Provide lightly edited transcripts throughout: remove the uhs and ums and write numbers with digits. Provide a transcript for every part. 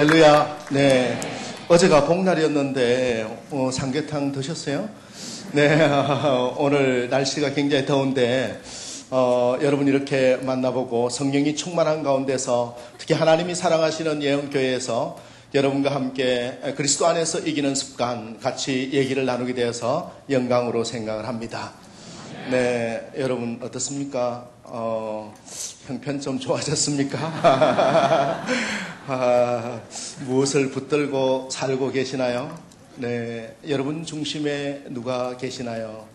할렐루야. 네. 어제가 복날이었는데, 삼계탕 드셨어요? 네. 오늘 날씨가 굉장히 더운데, 여러분 이렇게 만나보고 성령이 충만한 가운데서 특히 하나님이 사랑하시는 예언교회에서 여러분과 함께 그리스도 안에서 이기는 습관 같이 얘기를 나누게 되어서 영광으로 생각을 합니다. 네. 여러분 어떻습니까? 형편 좀 좋아졌습니까? 무엇을 붙들고 살고 계시나요? 네, 여러분 중심에 누가 계시나요?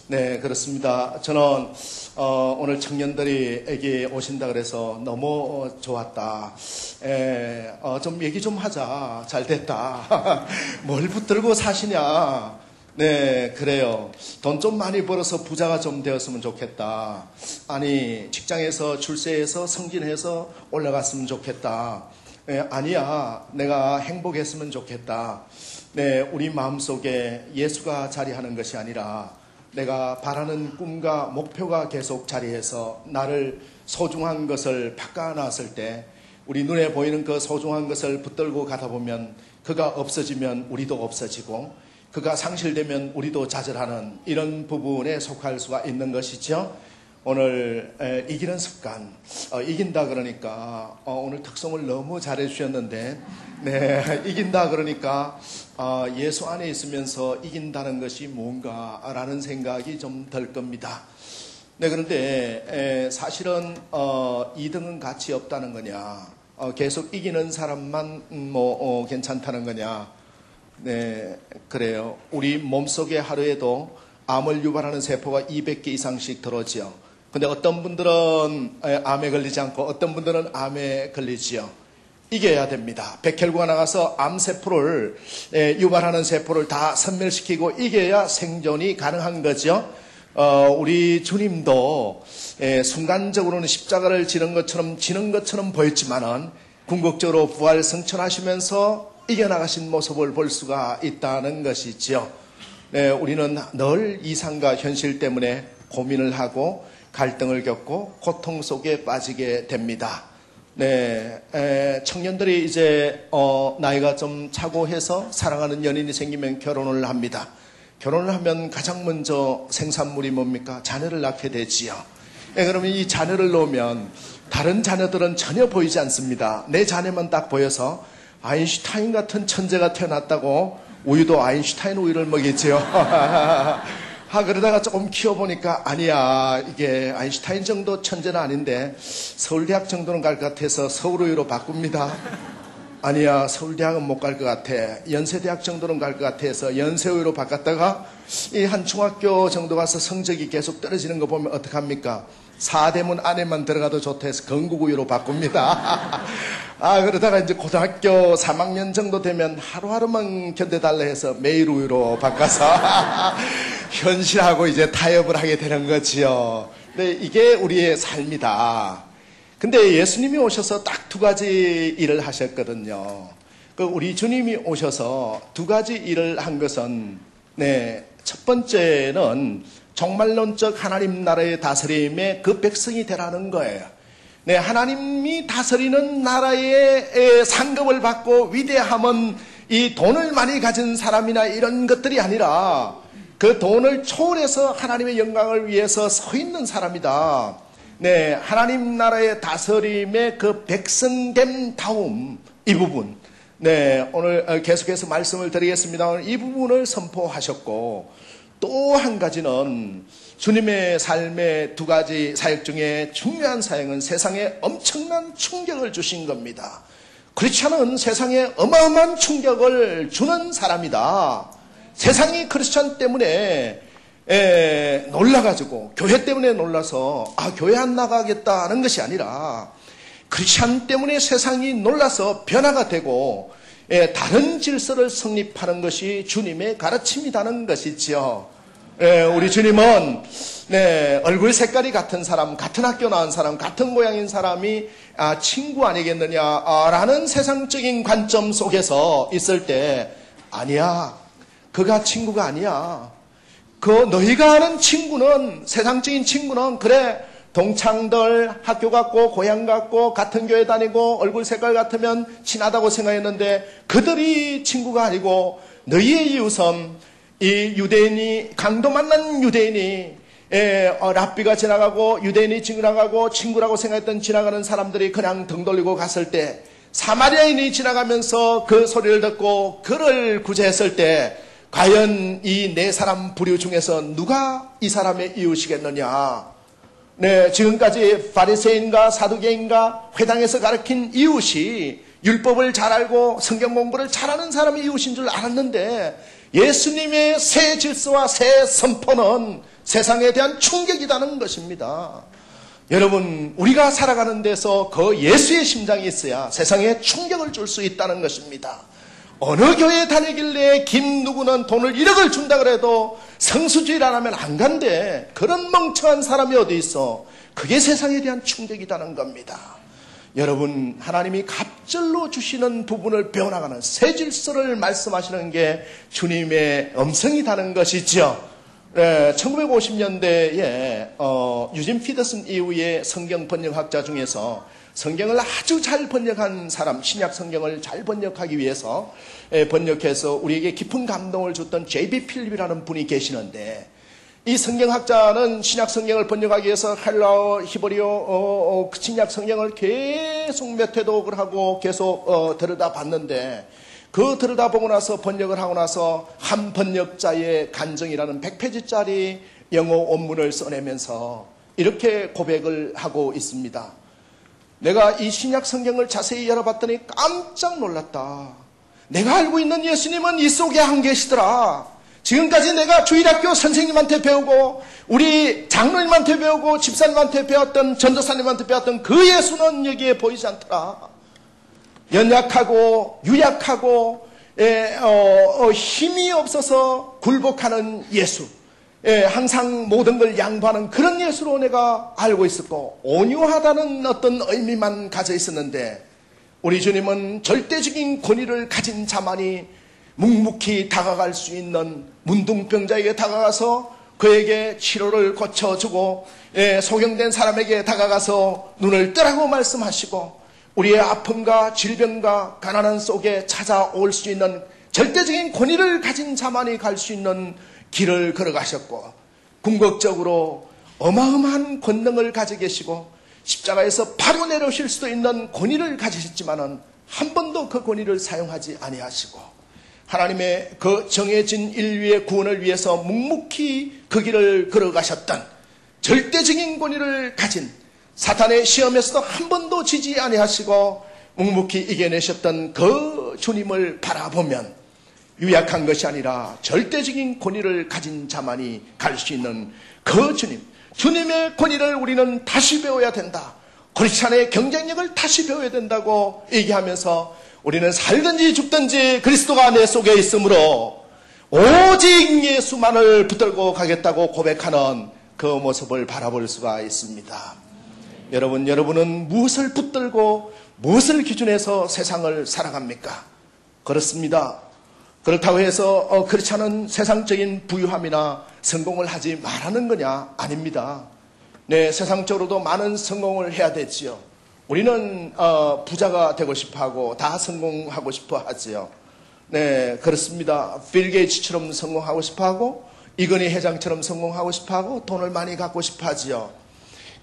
네, 그렇습니다. 저는 오늘 청년들이 여기 오신다 그래서 너무 좋았다. 좀 얘기 좀 하자. 잘 됐다. 뭘 붙들고 사시냐? 네, 그래요. 돈 좀 많이 벌어서 부자가 좀 되었으면 좋겠다. 아니, 직장에서 출세해서 승진해서 올라갔으면 좋겠다. 네, 아니야, 내가 행복했으면 좋겠다. 네, 우리 마음속에 예수가 자리하는 것이 아니라 내가 바라는 꿈과 목표가 계속 자리해서 나를 소중한 것을 바꿔놨을 때 우리 눈에 보이는 그 소중한 것을 붙들고 가다 보면 그가 없어지면 우리도 없어지고 그가 상실되면 우리도 좌절하는 이런 부분에 속할 수가 있는 것이죠. 오늘 이기는 습관, 이긴다 그러니까 오늘 특성을 너무 잘해 주셨는데 네, 이긴다 그러니까 예수 안에 있으면서 이긴다는 것이 뭔가라는 생각이 좀 들 겁니다. 네, 그런데 사실은 2등은 가치 없다는 거냐, 계속 이기는 사람만 괜찮다는 거냐. 네, 그래요. 우리 몸속에 하루에도 암을 유발하는 세포가 200개 이상씩 들어오지요. 근데 어떤 분들은 암에 걸리지 않고 어떤 분들은 암에 걸리지요. 이겨야 됩니다. 백혈구가 나가서 암세포를 유발하는 세포를 다 섬멸시키고 이겨야 생존이 가능한 거죠. 우리 주님도 순간적으로는 십자가를 지는 것처럼 보였지만은 궁극적으로 부활 승천하시면서 이겨나가신 모습을 볼 수가 있다는 것이지요. 네, 우리는 늘 이상과 현실 때문에 고민을 하고 갈등을 겪고 고통 속에 빠지게 됩니다. 네, 청년들이 이제 나이가 좀 차고 해서 사랑하는 연인이 생기면 결혼을 합니다. 결혼을 하면 가장 먼저 생산물이 뭡니까? 자녀를 낳게 되지요. 네, 그러면 이 자녀를 놓으면 다른 자녀들은 전혀 보이지 않습니다. 내 자녀만 딱 보여서 아인슈타인 같은 천재가 태어났다고 우유도 아인슈타인 우유를 먹이지요. 그러다가 조금 키워보니까 아니야, 이게 아인슈타인 정도 천재는 아닌데 서울대학 정도는 갈 것 같아서 서울우유로 바꿉니다. 아니야, 서울대학은 못 갈 것 같아. 연세대학 정도는 갈 것 같아서 연세우유로 바꿨다가 이 한 중학교 정도 가서 성적이 계속 떨어지는 거 보면 어떡합니까? 사대문 안에만 들어가도 좋다 해서 건국우유로 바꿉니다. 그러다가 이제 고등학교 3학년 정도 되면 하루하루만 견뎌달라 해서 매일우유로 바꿔서 현실하고 이제 타협을 하게 되는 거지요. 근데 이게 우리의 삶이다. 근데 예수님이 오셔서 딱 두 가지 일을 하셨거든요. 우리 주님이 오셔서 두 가지 일을 한 것은, 네, 첫 번째는 종말론적 하나님 나라의 다스림의 그 백성이 되라는 거예요. 네, 하나님이 다스리는 나라의 상급을 받고 위대함은 이 돈을 많이 가진 사람이나 이런 것들이 아니라 그 돈을 초월해서 하나님의 영광을 위해서 서 있는 사람이다. 네, 하나님 나라의 다스림의 그 백성됨다움, 이 부분. 네, 오늘 계속해서 말씀을 드리겠습니다. 오늘 이 부분을 선포하셨고, 또 한 가지는 주님의 삶의 두 가지 사역 중에 중요한 사역은 세상에 엄청난 충격을 주신 겁니다. 크리스찬은 세상에 어마어마한 충격을 주는 사람이다. 세상이 크리스찬 때문에 놀라가지고 교회 때문에 놀라서 교회 안 나가겠다는 것이 아니라 크리스찬 때문에 세상이 놀라서 변화가 되고 다른 질서를 성립하는 것이 주님의 가르침이라는 것이지요. 우리 주님은 얼굴 색깔이 같은 사람, 같은 학교 나온 사람, 같은 고향인 사람이 친구 아니겠느냐라는 세상적인 관점 속에서 있을 때 아니야, 그가 친구가 아니야. 그 너희가 아는 친구는, 세상적인 친구는 그래 동창들 학교 같고 고향 같고 같은 교회 다니고 얼굴 색깔 같으면 친하다고 생각했는데 그들이 친구가 아니고 너희의 이웃은 이 유대인이 강도 만난 유대인이 랍비가 지나가고 유대인이 지나가고 친구라고 생각했던 지나가는 사람들이 그냥 등 돌리고 갔을 때 사마리아인이 지나가면서 그 소리를 듣고 그를 구제했을 때 과연 이 네 사람 부류 중에서 누가 이 사람의 이웃이겠느냐. 네, 지금까지 바리새인과 사두개인과 회당에서 가르친 이웃이 율법을 잘 알고 성경 공부를 잘하는 사람이 이웃인 줄 알았는데 예수님의 새 질서와 새 선포는 세상에 대한 충격이라는 것입니다. 여러분, 우리가 살아가는 데서 그 예수의 심장이 있어야 세상에 충격을 줄 수 있다는 것입니다. 어느 교회에 다니길래 김 누구는 돈을 1억을 준다 그래도 성수주의를 안 하면 안 간대. 그런 멍청한 사람이 어디 있어. 그게 세상에 대한 충격이라는 겁니다. 여러분, 하나님이 갑절로 주시는 부분을 배워나가는 새 질서를 말씀하시는 게 주님의 음성이라는 것이죠. 1950년대에 유진 피더슨 이후의 성경 번역학자 중에서 성경을 아주 잘 번역한 사람, 신약 성경을 잘 번역하기 위해서 번역해서 우리에게 깊은 감동을 줬던 J.B. 필립이라는 분이 계시는데 이 성경학자는 신약 성경을 번역하기 위해서 헬라어, 히브리어, 신약 성경을 계속 몇 회독을 하고 계속 들여다봤는데 그 들여다보고 나서 번역을 하고 나서 한 번역자의 간증이라는 100페이지짜리 영어 원문을 써내면서 이렇게 고백을 하고 있습니다. 내가 이 신약 성경을 자세히 열어봤더니 깜짝 놀랐다. 내가 알고 있는 예수님은 이 속에 안 계시더라. 지금까지 내가 주일학교 선생님한테 배우고 우리 장로님한테 배우고 집사님한테 배웠던 전도사님한테 배웠던 그 예수는 여기에 보이지 않더라. 연약하고 유약하고 힘이 없어서 굴복하는 예수, 항상 모든 걸 양보하는 그런 예수로 내가 알고 있었고 온유하다는 어떤 의미만 가져 있었는데 우리 주님은 절대적인 권위를 가진 자만이 묵묵히 다가갈 수 있는 문둥병자에게 다가가서 그에게 치료를 고쳐주고 소경된 사람에게 다가가서 눈을 뜨라고 말씀하시고 우리의 아픔과 질병과 가난한 속에 찾아올 수 있는 절대적인 권위를 가진 자만이 갈 수 있는 길을 걸어가셨고 궁극적으로 어마어마한 권능을 가지고 계시고 십자가에서 바로 내려오실 수도 있는 권위를 가지셨지만은 한 번도 그 권위를 사용하지 아니하시고 하나님의 그 정해진 인류의 구원을 위해서 묵묵히 그 길을 걸어가셨던 절대적인 권위를 가진 사탄의 시험에서도 한 번도 지지 아니하시고 묵묵히 이겨내셨던 그 주님을 바라보면 유약한 것이 아니라 절대적인 권위를 가진 자만이 갈 수 있는 그 주님의 권위를 우리는 다시 배워야 된다. 크리스찬의 경쟁력을 다시 배워야 된다고 얘기하면서 우리는 살든지 죽든지 그리스도가 내 속에 있으므로 오직 예수만을 붙들고 가겠다고 고백하는 그 모습을 바라볼 수가 있습니다. 여러분은 무엇을 붙들고 무엇을 기준해서 세상을 살아갑니까? 그렇습니다. 그렇다고 해서 크리스찬은 세상적인 부유함이나 성공을 하지 말라는 거냐? 아닙니다. 네, 세상적으로도 많은 성공을 해야 되지요. 우리는 부자가 되고 싶어하고 다 성공하고 싶어 하지요. 네, 그렇습니다. 빌 게이츠처럼 성공하고 싶어하고 이건희 회장처럼 성공하고 싶어하고 돈을 많이 갖고 싶어 하지요.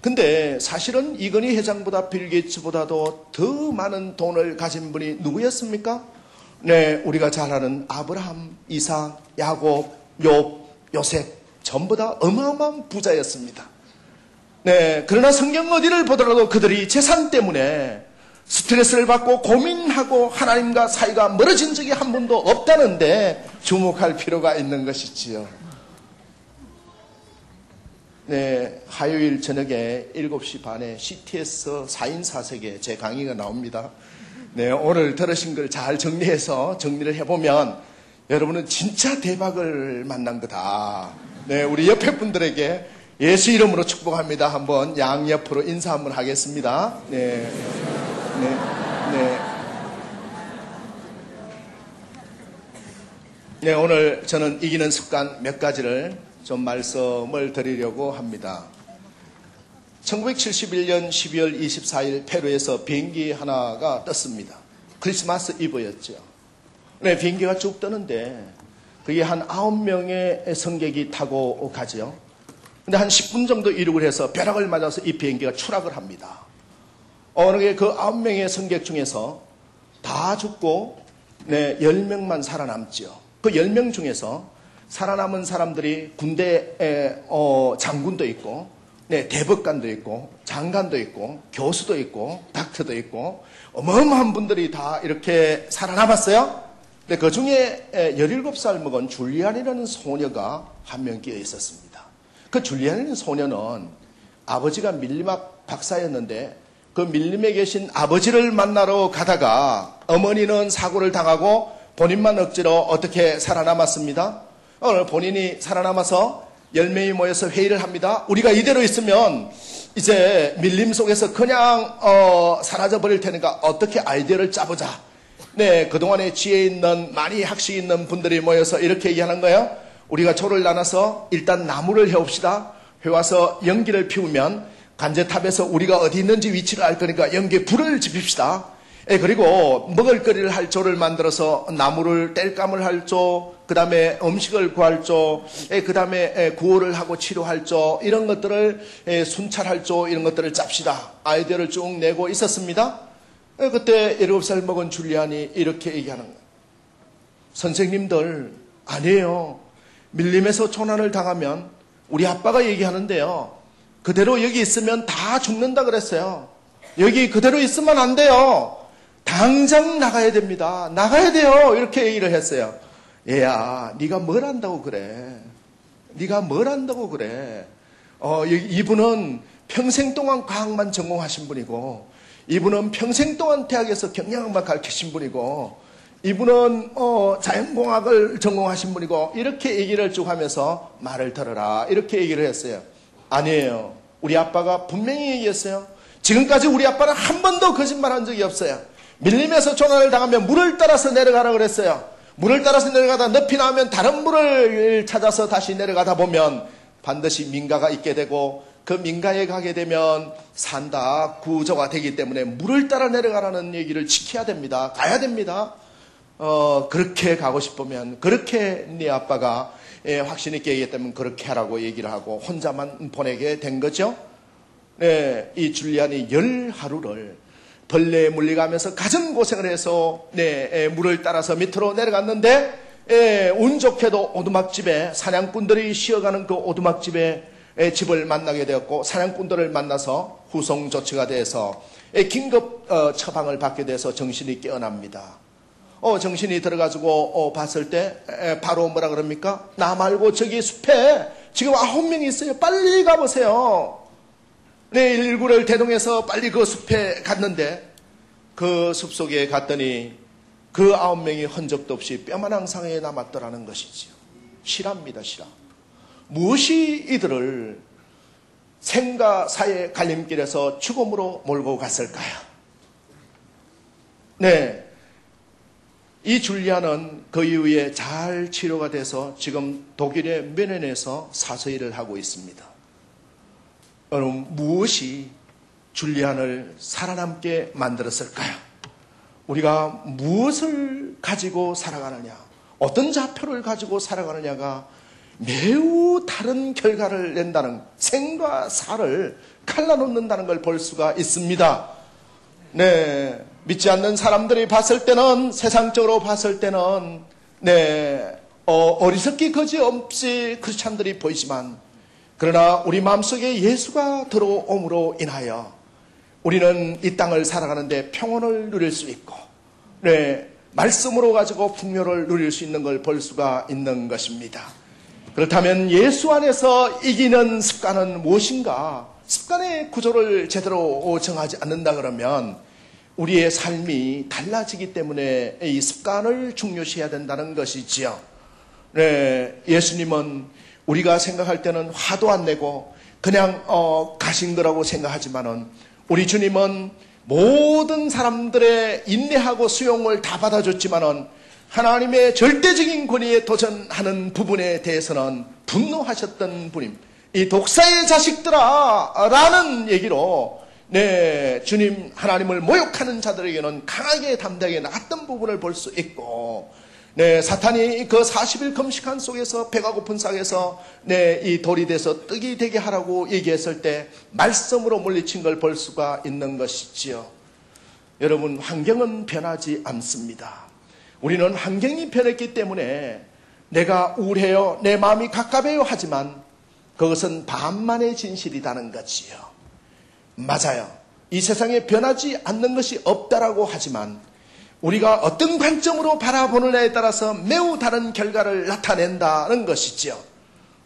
근데 사실은 이건희 회장보다 빌 게이츠보다도 더 많은 돈을 가진 분이 누구였습니까? 네, 우리가 잘 아는 아브라함, 이삭, 야곱, 욥, 요셉 전부 다 어마어마한 부자였습니다. 네, 그러나 성경 어디를 보더라도 그들이 재산 때문에 스트레스를 받고 고민하고 하나님과 사이가 멀어진 적이 한 번도 없다는데 주목할 필요가 있는 것이지요. 네, 화요일 저녁에 7시 반에 CTS 4인 4색에 제 강의가 나옵니다. 네, 오늘 들으신 걸 잘 정리해서 정리를 해보면 여러분은 진짜 대박을 만난 거다. 네, 우리 옆에 분들에게 예수 이름으로 축복합니다. 한번 양옆으로 인사 한번 하겠습니다. 네, 네, 네. 네, 오늘 저는 이기는 습관 몇 가지를 좀 말씀을 드리려고 합니다. 1971년 12월 24일 페루에서 비행기 하나가 떴습니다. 크리스마스 이브였죠. 네, 비행기가 쭉 뜨는데 그게 한 9명의 승객이 타고 가죠. 근데 한 10분 정도 이륙을 해서 벼락을 맞아서 이 비행기가 추락을 합니다. 어느 게 그 9명의 승객 중에서 다 죽고 10명만 살아남죠. 그 10명 중에서 살아남은 사람들이 군대에 장군도 있고 대법관도 있고 장관도 있고 교수도 있고 닥터도 있고 어마어마한 분들이 다 이렇게 살아남았어요. 근데 그 중에 17살 먹은 줄리안이라는 소녀가 한 명 끼어 있었습니다. 그 줄리안이라는 소녀는 아버지가 밀림학 박사였는데 그 밀림에 계신 아버지를 만나러 가다가 어머니는 사고를 당하고 본인만 억지로 어떻게 살아남았습니다. 오늘 본인이 살아남아서 10명이 모여서 회의를 합니다. 우리가 이대로 있으면 이제 밀림 속에서 그냥 사라져버릴 테니까 어떻게 아이디어를 짜보자. 네, 그동안에 지혜 있는 많이 학식 있는 분들이 모여서 이렇게 얘기하는 거예요. 우리가 조를 나눠서 일단 나무를 해옵시다. 해와서 연기를 피우면 간제탑에서 우리가 어디 있는지 위치를 알 거니까 연기에 불을 지핍시다. 그리고 먹을거리를 할 조를 만들어서 나무를 땔감을 할 조, 그 다음에 음식을 구할 조, 그 다음에 구호를 하고 치료할 조, 이런 것들을 순찰할 조, 이런 것들을 짭시다. 아이디어를 쭉 내고 있었습니다. 그때 7살 먹은 줄리안이 이렇게 얘기하는 거예요. 선생님들, 아니에요. 밀림에서 초난을 당하면 우리 아빠가 얘기하는데요. 그대로 여기 있으면 다 죽는다 그랬어요. 여기 그대로 있으면 안 돼요. 당장 나가야 됩니다. 나가야 돼요. 이렇게 얘기를 했어요. 얘야, 네가 뭘 한다고 그래? 네가 뭘 한다고 그래? 이분은 평생 동안 과학만 전공하신 분이고, 이분은 평생 동안 대학에서 경영학만 가르치신 분이고, 이분은 자연공학을 전공하신 분이고, 이렇게 얘기를 쭉 하면서 말을 들어라. 이렇게 얘기를 했어요. 아니에요. 우리 아빠가 분명히 얘기했어요. 지금까지 우리 아빠는 한 번도 거짓말한 적이 없어요. 밀림에서 조난을 당하면 물을 따라서 내려가라 그랬어요. 물을 따라서 내려가다 늪이 나오면 다른 물을 찾아서 다시 내려가다 보면 반드시 민가가 있게 되고 그 민가에 가게 되면 산다 구조가 되기 때문에 물을 따라 내려가라는 얘기를 지켜야 됩니다. 가야 됩니다. 그렇게 가고 싶으면 그렇게 네 아빠가 확신 있게 얘기했다면 그렇게 하라고 얘기를 하고 혼자만 보내게 된 거죠. 네, 이 줄리안이 10하루를 벌레에 물려가면서 가진 고생을 해서 물을 따라서 밑으로 내려갔는데 운 좋게도 오두막집에 사냥꾼들이 쉬어가는 그 오두막집에 집을 만나게 되었고 사냥꾼들을 만나서 후송 조치가 돼서 긴급 처방을 받게 돼서 정신이 깨어납니다. 정신이 들어가지고 봤을 때 바로 뭐라 그럽니까? 나 말고 저기 숲에 지금 9명이 있어요. 빨리 가보세요. 네, 119를 대동해서 빨리 그 숲에 갔는데 그 숲속에 갔더니 그 9명이 흔적도 없이 뼈마냥 상에 남았더라는 것이지요. 실화입니다. 실화. 무엇이 이들을 생과 사의 갈림길에서 죽음으로 몰고 갔을까요? 네, 이 줄리안은 그 이후에 잘 치료가 돼서 지금 독일의 뮌헨에서 사서일을 하고 있습니다. 여러분, 무엇이 줄리안을 살아남게 만들었을까요? 우리가 무엇을 가지고 살아가느냐, 어떤 좌표를 가지고 살아가느냐가 매우 다른 결과를 낸다는, 생과 사를 갈라놓는다는 걸 볼 수가 있습니다. 네, 믿지 않는 사람들이 봤을 때는, 세상적으로 봤을 때는 어리석기 거지없이 크리스찬들이 보이지만, 그러나 우리 마음속에 예수가 들어옴으로 인하여 우리는 이 땅을 살아가는데 평온을 누릴 수 있고, 말씀으로 가지고 풍요를 누릴 수 있는 걸 볼 수가 있는 것입니다. 그렇다면 예수 안에서 이기는 습관은 무엇인가? 습관의 구조를 제대로 정하지 않는다 그러면 우리의 삶이 달라지기 때문에 이 습관을 중요시해야 된다는 것이지요. 예수님은 우리가 생각할 때는 화도 안 내고 그냥 가신 거라고 생각하지만은 우리 주님은 모든 사람들의 인내하고 수용을 다 받아줬지만은 하나님의 절대적인 권위에 도전하는 부분에 대해서는 분노하셨던 분입니다. 이 독사의 자식들아 라는 얘기로 주님 하나님을 모욕하는 자들에게는 강하게 담대하게 나갔던 부분을 볼 수 있고, 사탄이 그 40일 금식한 속에서 배가 고픈 상에서 이 돌이 돼서 떡이 되게 하라고 얘기했을 때 말씀으로 물리친 걸 볼 수가 있는 것이지요. 여러분, 환경은 변하지 않습니다. 우리는 환경이 변했기 때문에 내가 우울해요, 내 마음이 갑갑해요 하지만 그것은 반만의 진실이라는 거지요. 맞아요. 이 세상에 변하지 않는 것이 없다라고 하지만 우리가 어떤 관점으로 바라보느냐에 따라서 매우 다른 결과를 나타낸다는 것이지요.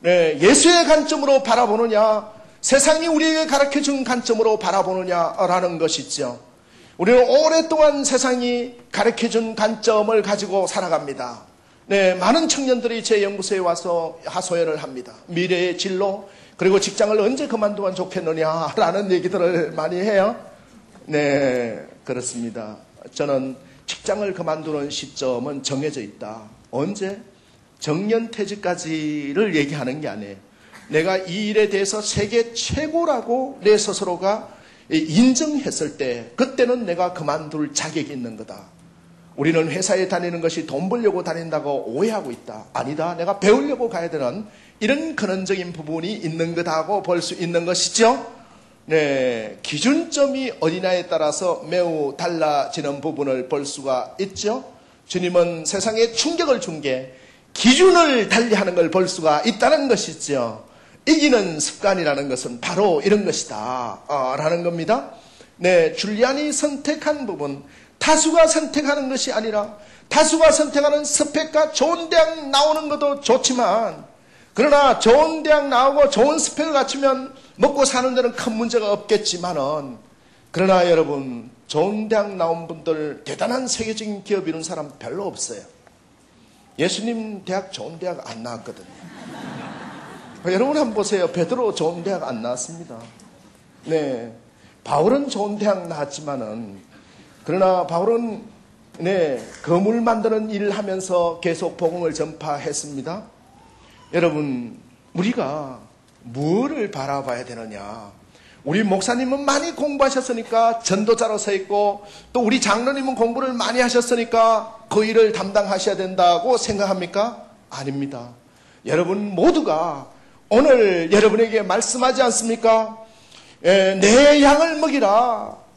예수의 관점으로 바라보느냐, 세상이 우리에게 가르쳐준 관점으로 바라보느냐라는 것이지요. 우리는 오랫동안 세상이 가르쳐준 관점을 가지고 살아갑니다. 많은 청년들이 제 연구소에 와서 하소연을 합니다. 미래의 진로, 그리고 직장을 언제 그만두면 좋겠느냐라는 얘기들을 많이 해요. 그렇습니다. 저는 직장을 그만두는 시점은 정해져 있다. 언제? 정년퇴직까지를 얘기하는 게 아니에요. 내가 이 일에 대해서 세계 최고라고 내 스스로가 인정했을 때, 그때는 내가 그만둘 자격이 있는 거다. 우리는 회사에 다니는 것이 돈 벌려고 다닌다고 오해하고 있다. 아니다. 내가 배우려고 가야 되는 이런 근원적인 부분이 있는 거다고 볼 수 있는 것이죠. 기준점이 어디냐에 따라서 매우 달라지는 부분을 볼 수가 있죠. 주님은 세상에 충격을 준 게 기준을 달리하는 걸 볼 수가 있다는 것이죠. 이기는 습관이라는 것은 바로 이런 것이다 라는 겁니다. 줄리안이 선택한 부분, 다수가 선택하는 것이 아니라 다수가 선택하는 스펙과 좋은 대학 나오는 것도 좋지만, 그러나 좋은 대학 나오고 좋은 스펙을 갖추면 먹고 사는 데는 큰 문제가 없겠지만은, 그러나 여러분, 좋은 대학 나온 분들, 대단한 세계적인 기업 이룬 사람 별로 없어요. 예수님 대학 좋은 대학 안 나왔거든요. 여러분 한번 보세요. 베드로 좋은 대학 안 나왔습니다. 바울은 좋은 대학 나왔지만은, 그러나 바울은 거물 만드는 일을 하면서 계속 복음을 전파했습니다. 여러분, 우리가 뭐를 바라봐야 되느냐? 우리 목사님은 많이 공부하셨으니까 전도자로 서 있고, 또 우리 장로님은 공부를 많이 하셨으니까 그 일을 담당하셔야 된다고 생각합니까? 아닙니다. 여러분 모두가 오늘 여러분에게 말씀하지 않습니까? 내 양을 먹이라.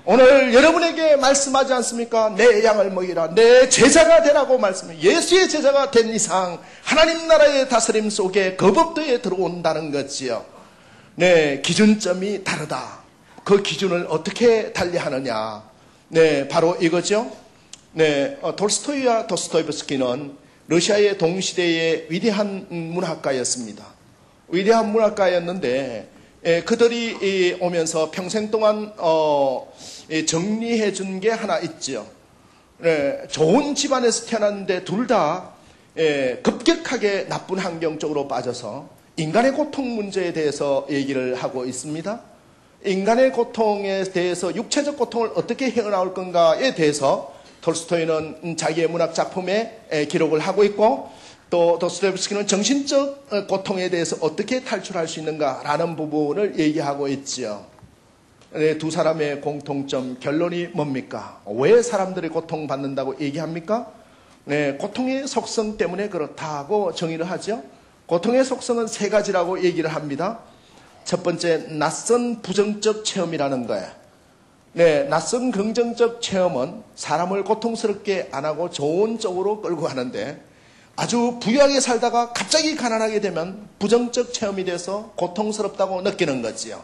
오늘 여러분에게 말씀하지 않습니까? 내 양을 먹이라. 내 제자가 되라고 말씀해요. 예수의 제자가 된 이상 하나님 나라의 다스림 속에 그 법도에 들어온다는 거지요. 기준점이 다르다. 그 기준을 어떻게 달리하느냐. 바로 이거죠. 톨스토이와 도스토옙스키는 러시아의 동시대의 위대한 문학가였습니다. 위대한 문학가였는데 그들이 오면서 평생 동안 정리해 준 게 하나 있죠. 좋은 집안에서 태어났는데 둘 다 급격하게 나쁜 환경 쪽으로 빠져서 인간의 고통 문제에 대해서 얘기를 하고 있습니다. 인간의 고통에 대해서 육체적 고통을 어떻게 헤어나올 건가에 대해서 톨스토이는 자기의 문학 작품에 기록을 하고 있고, 또 도스토옙스키는 정신적 고통에 대해서 어떻게 탈출할 수 있는가라는 부분을 얘기하고 있지요. 두 사람의 공통점, 결론이 뭡니까? 왜 사람들이 고통받는다고 얘기합니까? 고통의 속성 때문에 그렇다고 정의를 하죠. 고통의 속성은 세 가지라고 얘기를 합니다. 첫 번째, 낯선 부정적 체험이라는 거예요. 낯선 긍정적 체험은 사람을 고통스럽게 안 하고 좋은 쪽으로 끌고 가는데, 아주 부유하게 살다가 갑자기 가난하게 되면 부정적 체험이 돼서 고통스럽다고 느끼는 거지요.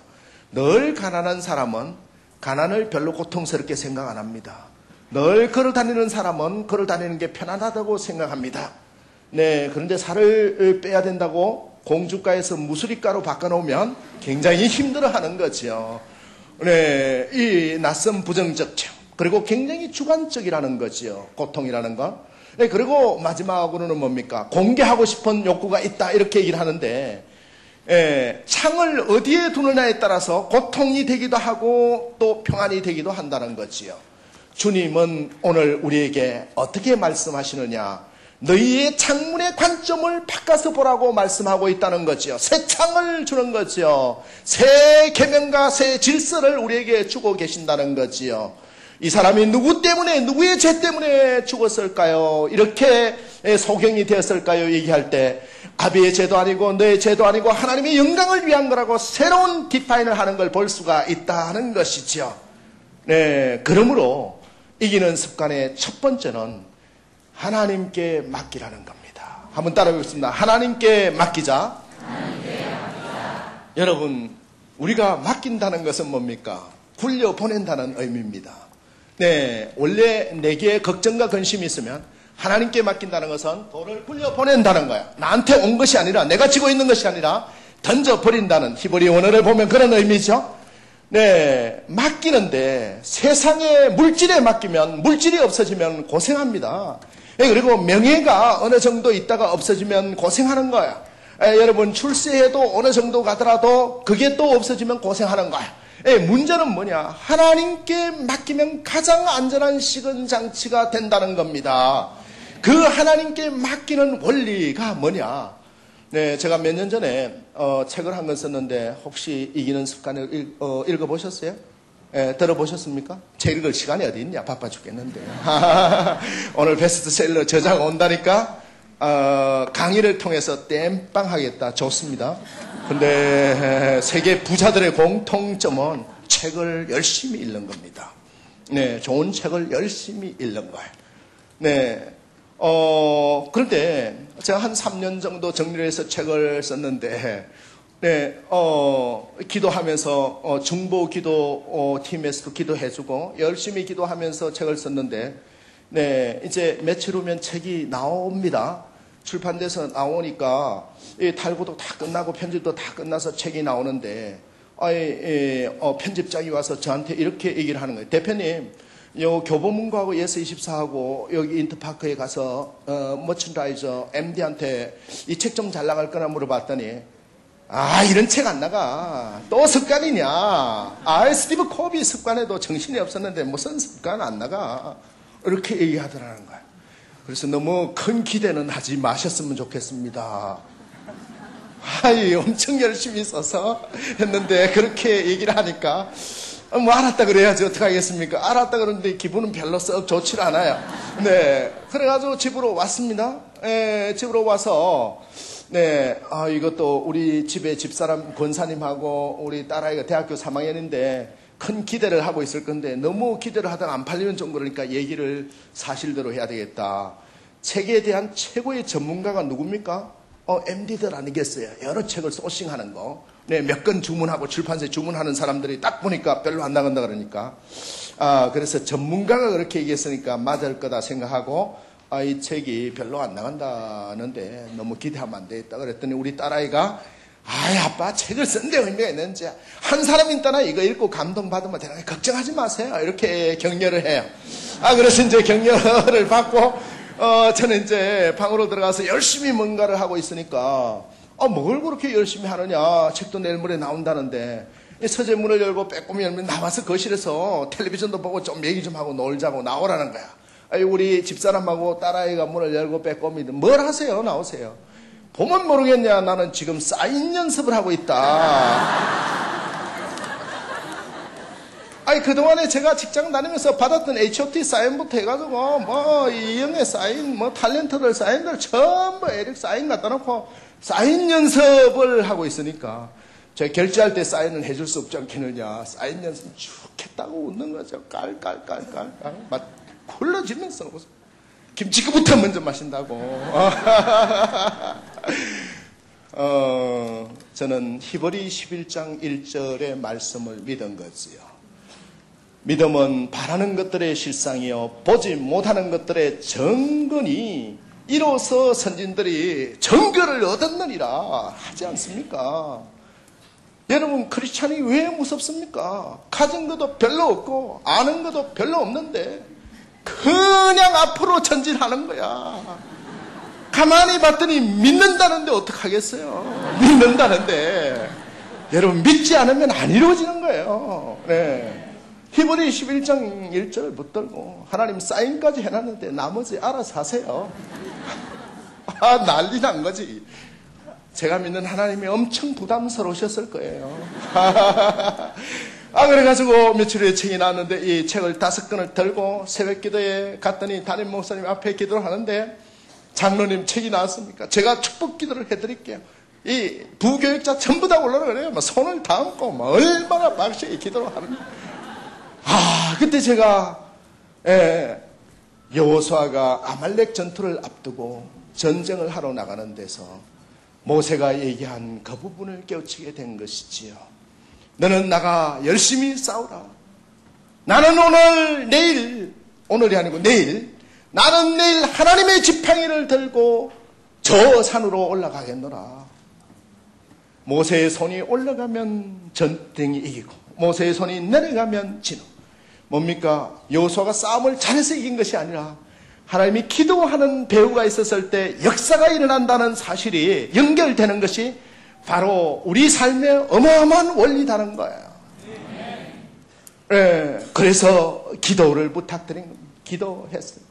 늘 가난한 사람은 가난을 별로 고통스럽게 생각 안 합니다. 늘 걸어 다니는 사람은 걸어 다니는 게 편안하다고 생각합니다. 그런데 살을 빼야 된다고 공주가에서 무수리가로 바꿔놓으면 굉장히 힘들어하는 거지요. 이 낯선 부정적 체험, 그리고 굉장히 주관적이라는 거지요. 고통이라는 건. 그리고 마지막으로는 뭡니까? 공개하고 싶은 욕구가 있다, 이렇게 얘기를 하는데, 창을 어디에 두느냐에 따라서 고통이 되기도 하고 또 평안이 되기도 한다는 거지요. 주님은 오늘 우리에게 어떻게 말씀하시느냐? 너희의 창문의 관점을 바꿔서 보라고 말씀하고 있다는 거지요. 새 창을 주는 거지요. 새 계명과 새 질서를 우리에게 주고 계신다는 거지요. 이 사람이 누구 때문에, 누구의 죄 때문에 죽었을까요? 이렇게 소경이 되었을까요? 얘기할 때 아비의 죄도 아니고 너의 죄도 아니고 하나님의 영광을 위한 거라고 새로운 디파인을 하는 걸 볼 수가 있다는 것이지요. 네, 그러므로 이기는 습관의 첫 번째는 하나님께 맡기라는 겁니다. 한번 따라해보겠습니다. 하나님께 맡기자. 여러분, 우리가 맡긴다는 것은 뭡니까? 굴려보낸다는 의미입니다. 네, 원래 내게 걱정과 근심이 있으면 하나님께 맡긴다는 것은 돌을 굴려보낸다는 거야. 나한테 온 것이 아니라, 내가 지고 있는 것이 아니라 던져버린다는 히브리 원어를 보면 그런 의미죠. 네, 맡기는데 세상의 물질에 맡기면, 물질이 없어지면 고생합니다. 그리고 명예가 어느 정도 있다가 없어지면 고생하는 거야. 여러분, 출세해도 어느 정도 가더라도 그게 또 없어지면 고생하는 거야. 문제는 뭐냐? 하나님께 맡기면 가장 안전한 시근장치가 된다는 겁니다. 그 하나님께 맡기는 원리가 뭐냐? 네, 제가 몇 년 전에 책을 한 권 썼는데 혹시 이기는 습관을 읽어보셨어요? 들어보셨습니까? 책 읽을 시간이 어디 있냐? 바빠 죽겠는데. 오늘 베스트셀러 저자가 온다니까 강의를 통해서 땜빵 하겠다. 좋습니다. 근데 세계 부자들의 공통점은 책을 열심히 읽는 겁니다. 네, 좋은 책을 열심히 읽는 거예요. 네, 그런데 제가 한 3년 정도 정리를 해서 책을 썼는데, 네, 기도하면서 중보 기도 팀에서도 기도해주고 열심히 기도하면서 책을 썼는데, 네, 이제 며칠 후면 책이 나옵니다. 출판돼서 나오니까 탈고도 다 끝나고 편집도 다 끝나서 책이 나오는데, 편집장이 와서 저한테 이렇게 얘기를 하는 거예요. 대표님, 요 교보문고하고 예스24하고 여기 인터파크에 가서 머천다이저 MD한테 이 책 좀 잘 나갈 거나 물어봤더니, 이런 책 안 나가. 또 습관이냐. 스티브 코비 습관에도 정신이 없었는데 무슨 습관 안 나가. 이렇게 얘기하더라는 거예요. 그래서 너무 큰 기대는 하지 마셨으면 좋겠습니다. 엄청 열심히 써서 했는데 그렇게 얘기를 하니까 알았다 그래야지 어떡하겠습니까? 알았다 그러는데 기분은 별로 썩 좋지 않아요. 네, 그래가지고 집으로 왔습니다. 집으로 와서 네, 이것도 우리 집에 집사람 권사님하고 우리 딸아이가 대학교 3학년인데 큰 기대를 하고 있을 건데 너무 기대를 하다가 안 팔리면 좀 그러니까 얘기를 사실대로 해야 되겠다. 책에 대한 최고의 전문가가 누굽니까? MD들 아니겠어요? 여러 책을 소싱하는 거. 네, 몇 권 주문하고 출판사에 주문하는 사람들이 딱 보니까 별로 안 나간다 그러니까. 그래서 전문가가 그렇게 얘기했으니까 맞을 거다 생각하고 이 책이 별로 안 나간다는데 너무 기대하면 안 되겠다 그랬더니 우리 딸아이가 아빠 책을 쓴데 의미가 있는지 한 사람인 따라 이거 읽고 감동받으면 되는 거예요. 걱정하지 마세요. 이렇게 격려를 해요. 그래서 이제 격려를 받고 저는 이제 방으로 들어가서 열심히 뭔가를 하고 있으니까 뭘 그렇게 열심히 하느냐. 책도 내일 모레 나온다는데 서재문을 열고 빼꼼히 열면 나와서 거실에서 텔레비전도 보고 좀 얘기 좀 하고 놀자고 나오라는 거야. 우리 집사람하고 딸아이가 문을 열고 빼꼼히 뭘 하세요? 나오세요. 보면 모르겠냐. 나는 지금 사인 연습을 하고 있다. 그동안에 제가 직장 다니면서 받았던 H.O.T 사인부터 해가지고 이영애 사인, 탤런트들 사인들 전부 에릭 사인 갖다 놓고 사인 연습을 하고 있으니까 제가 결제할 때 사인을 해줄 수 없지 않겠느냐. 사인 연습 쭉 했다고 웃는 거죠. 깔깔깔깔깔 막 굴러지면서 김치국부터 먼저 마신다고. 저는 히브리 11장 1절의 말씀을 믿은 거지요. 믿음은 바라는 것들의 실상이요 보지 못하는 것들의 증거니 이로써 선진들이 증거를 얻었느니라 하지 않습니까? 여러분, 크리스찬이 왜 무섭습니까? 가진 것도 별로 없고 아는 것도 별로 없는데 그냥 앞으로 전진하는 거야. 가만히 봤더니 믿는다는데 어떡하겠어요? 믿는다는데 여러분, 믿지 않으면 안 이루어지는 거예요. 네. 히브리 11장 1절 붙들고 하나님 사인까지 해놨는데 나머지 알아서 하세요. 난리 난 거지. 제가 믿는 하나님이 엄청 부담스러우셨을 거예요. 그래가지고 며칠 후에 책이 나왔는데 이 책을 5권을 들고 새벽 기도에 갔더니 담임 목사님 앞에 기도를 하는데, 장로님 책이 나왔습니까? 제가 축복 기도를 해드릴게요. 이 부교육자 전부 다 올라라 그래요. 막 손을 다 얹고 막 얼마나 박시게 기도를 하는지. 그때 제가 여호수아가 아말렉 전투를 앞두고 전쟁을 하러 나가는 데서 모세가 얘기한 그 부분을 깨우치게 된 것이지요. 너는 나가 열심히 싸우라. 나는 오늘이 아니고 내일, 나는 내일 하나님의 지팡이를 들고 저 산으로 올라가겠노라. 모세의 손이 올라가면 전쟁이 이기고 모세의 손이 내려가면 진노. 뭡니까? 여호수아가 싸움을 잘해서 이긴 것이 아니라 하나님이 기도하는 배후가 있었을 때 역사가 일어난다는 사실이 연결되는 것이 바로 우리 삶의 어마어마한 원리다는 거예요. 그래서 기도를 부탁드린 겁니다. 기도했어요.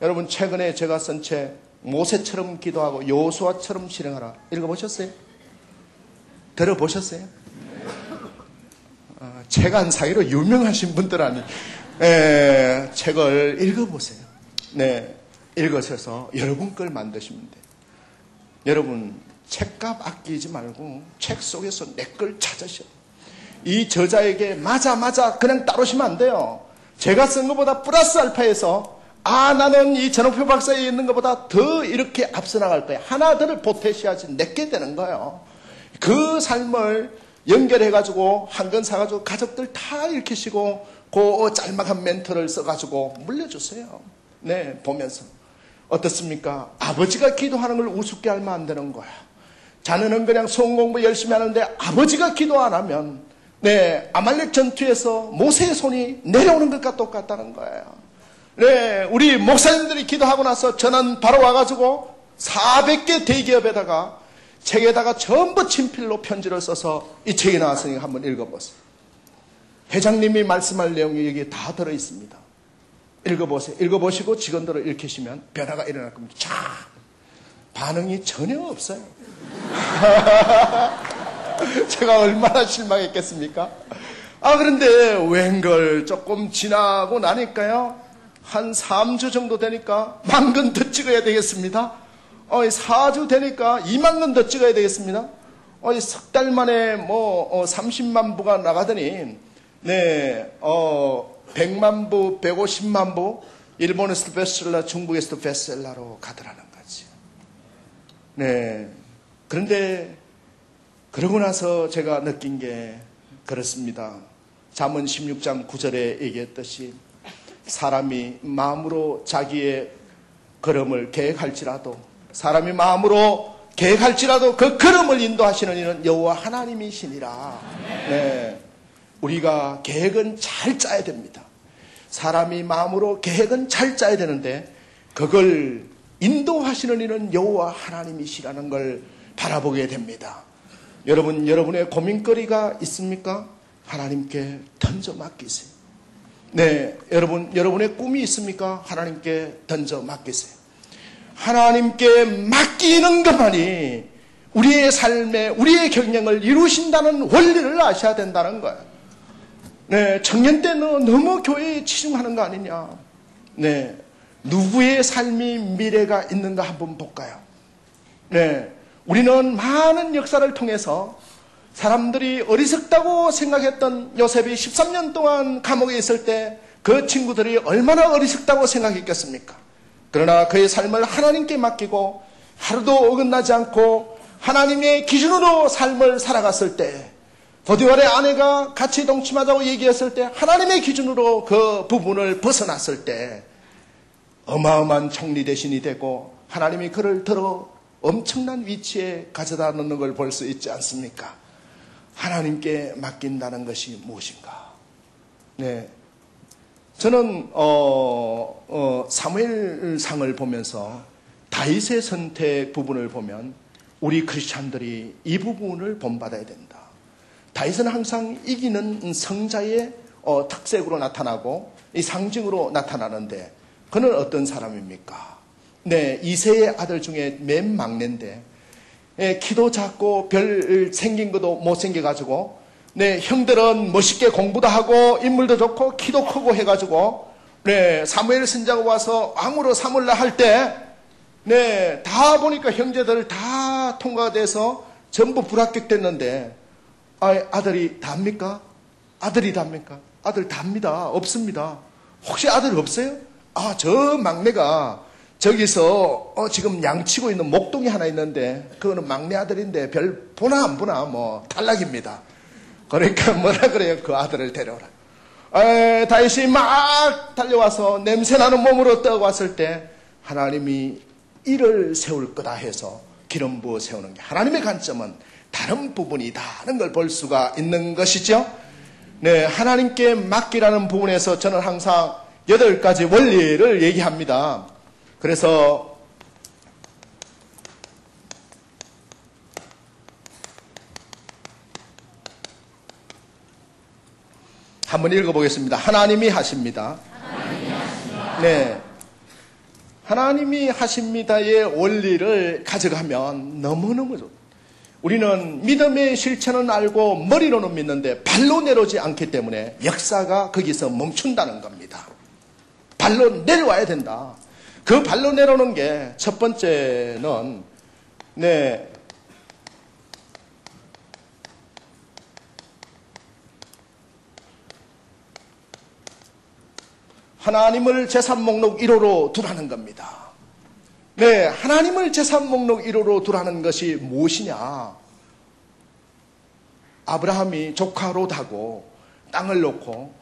여러분, 최근에 제가 쓴 책 모세처럼 기도하고 여호수아처럼 실행하라, 읽어보셨어요? 들어보셨어요? 책 한 사이로 유명하신 분들 아니, 책을 읽어보세요. 읽으셔서 여러분 걸 만드시면 돼요. 여러분, 책값 아끼지 말고 책 속에서 내 걸 찾으셔. 이 저자에게 맞아 그냥 따르시면 안 돼요. 제가 쓴 것보다 플러스 알파에서 나는 이 전옥표 박사에 있는 것보다 더 이렇게 앞서 나갈 거야. 하나들을 보태셔야지 내게 되는 거예요. 그 삶을 연결해가지고 한 권 사가지고 가족들 다 읽히시고 그 짤막한 멘트를 써가지고 물려주세요. 보면서 어떻습니까? 아버지가 기도하는 걸 우습게 알면 안 되는 거야. 자녀는 그냥 수험 공부 열심히 하는데 아버지가 기도 안 하면 아말렉 전투에서 모세의 손이 내려오는 것과 똑같다는 거예요. 우리 목사님들이 기도하고 나서 저는 바로 와가지고 400개 대기업에다가 책에다가 전부 친필로 편지를 써서 이 책이 나왔으니까 한번 읽어보세요. 회장님이 말씀할 내용이 여기 다 들어있습니다. 읽어보세요. 읽어보시고 직원들을 읽히시면 변화가 일어날 겁니다. 반응이 전혀 없어요. 제가 얼마나 실망했겠습니까? 그런데 웬걸 조금 지나고 나니까요, 한 3주 정도 되니까 10,000권 더 찍어야 되겠습니다. 4주 되니까 20,000권 더 찍어야 되겠습니다. 석 달 만에 30만 부가 나가더니 100만 부, 150만 부, 일본에서도 베스트셀러, 중국에서도 베스트셀러로 가더라는 거지. 그런데 그러고 나서 제가 느낀 게 그렇습니다. 잠언 16장 9절에 얘기했듯이 사람이 마음으로 자기의 걸음을 계획할지라도 그 걸음을 인도하시는 이는 여호와 하나님이시니라. 우리가 계획은 잘 짜야 됩니다. 사람이 마음으로 계획은 잘 짜야 되는데 그걸 인도하시는 이는 여호와 하나님이시라는 걸 바라보게 됩니다. 여러분, 여러분의 고민거리가 있습니까? 하나님께 던져 맡기세요. 여러분, 여러분의 꿈이 있습니까? 하나님께 던져 맡기세요. 하나님께 맡기는 것만이 우리의 삶에, 우리의 경영을 이루신다는 원리를 아셔야 된다는 거예요. 청년 때 너무 교회에 치중하는 거 아니냐. 누구의 삶이 미래가 있는가 한번 볼까요? 우리는 많은 역사를 통해서 사람들이 어리석다고 생각했던 요셉이 13년 동안 감옥에 있을 때 그 친구들이 얼마나 어리석다고 생각했겠습니까? 그러나 그의 삶을 하나님께 맡기고 하루도 어긋나지 않고 하나님의 기준으로 삶을 살아갔을 때, 보디발의 아내가 같이 동침하자고 얘기했을 때 하나님의 기준으로 그 부분을 벗어났을 때 어마어마한 총리 대신이 되고 하나님이 그를 들어 엄청난 위치에 가져다 놓는 걸 볼 수 있지 않습니까? 하나님께 맡긴다는 것이 무엇인가? 저는 사무엘상을 보면서 다윗의 선택 부분을 보면 우리 크리스찬들이 이 부분을 본받아야 된다. 다윗은 항상 이기는 성자의 특색으로 나타나고 이 상징으로 나타나는데 그는 어떤 사람입니까? 네, 이세의 아들 중에 맨 막내인데, 키도 작고 별 생긴 것도 못생겨가지고, 네, 형들은 멋있게 공부도 하고 인물도 좋고 키도 크고 해가지고, 네, 사무엘 선지자가 와서 왕으로 삼을라 할 때, 네, 다 보니까 형제들 다 통과가 돼서 전부 불합격됐는데, 아들이 답니까? 아들이 답니까? 아들 답니다. 없습니다. 혹시 아들 없어요? 저 막내가 저기서 지금 양치고 있는 목동이 하나 있는데 그거는 막내 아들인데 별 보나 안 보나 뭐 탈락입니다. 그러니까 뭐라 그래요? 그 아들을 데려오라. 다윗이 막 달려와서 냄새나는 몸으로 떠왔을 때 하나님이 이를 세울 거다 해서 기름 부어 세우는 게 하나님의 관점은 다른 부분이다 하는 걸 볼 수가 있는 것이죠. 네, 하나님께 맡기라는 부분에서 저는 항상 8가지 원리를 얘기합니다. 그래서 한번 읽어보겠습니다. 하나님이 하십니다. 네, 하나님이 하십니다의 원리를 가져가면 너무너무 좋습니다. 우리는 믿음의 실체는 알고 머리로는 믿는데 발로 내려오지 않기 때문에 역사가 거기서 멈춘다는 겁니다. 발로 내려와야 된다. 그 발로 내려오는 게 첫 번째는 네, 하나님을 재산 목록 1호로 두라는 겁니다. 네, 하나님을 재산 목록 1호로 두라는 것이 무엇이냐? 아브라함이 조카 롯하고 땅을 놓고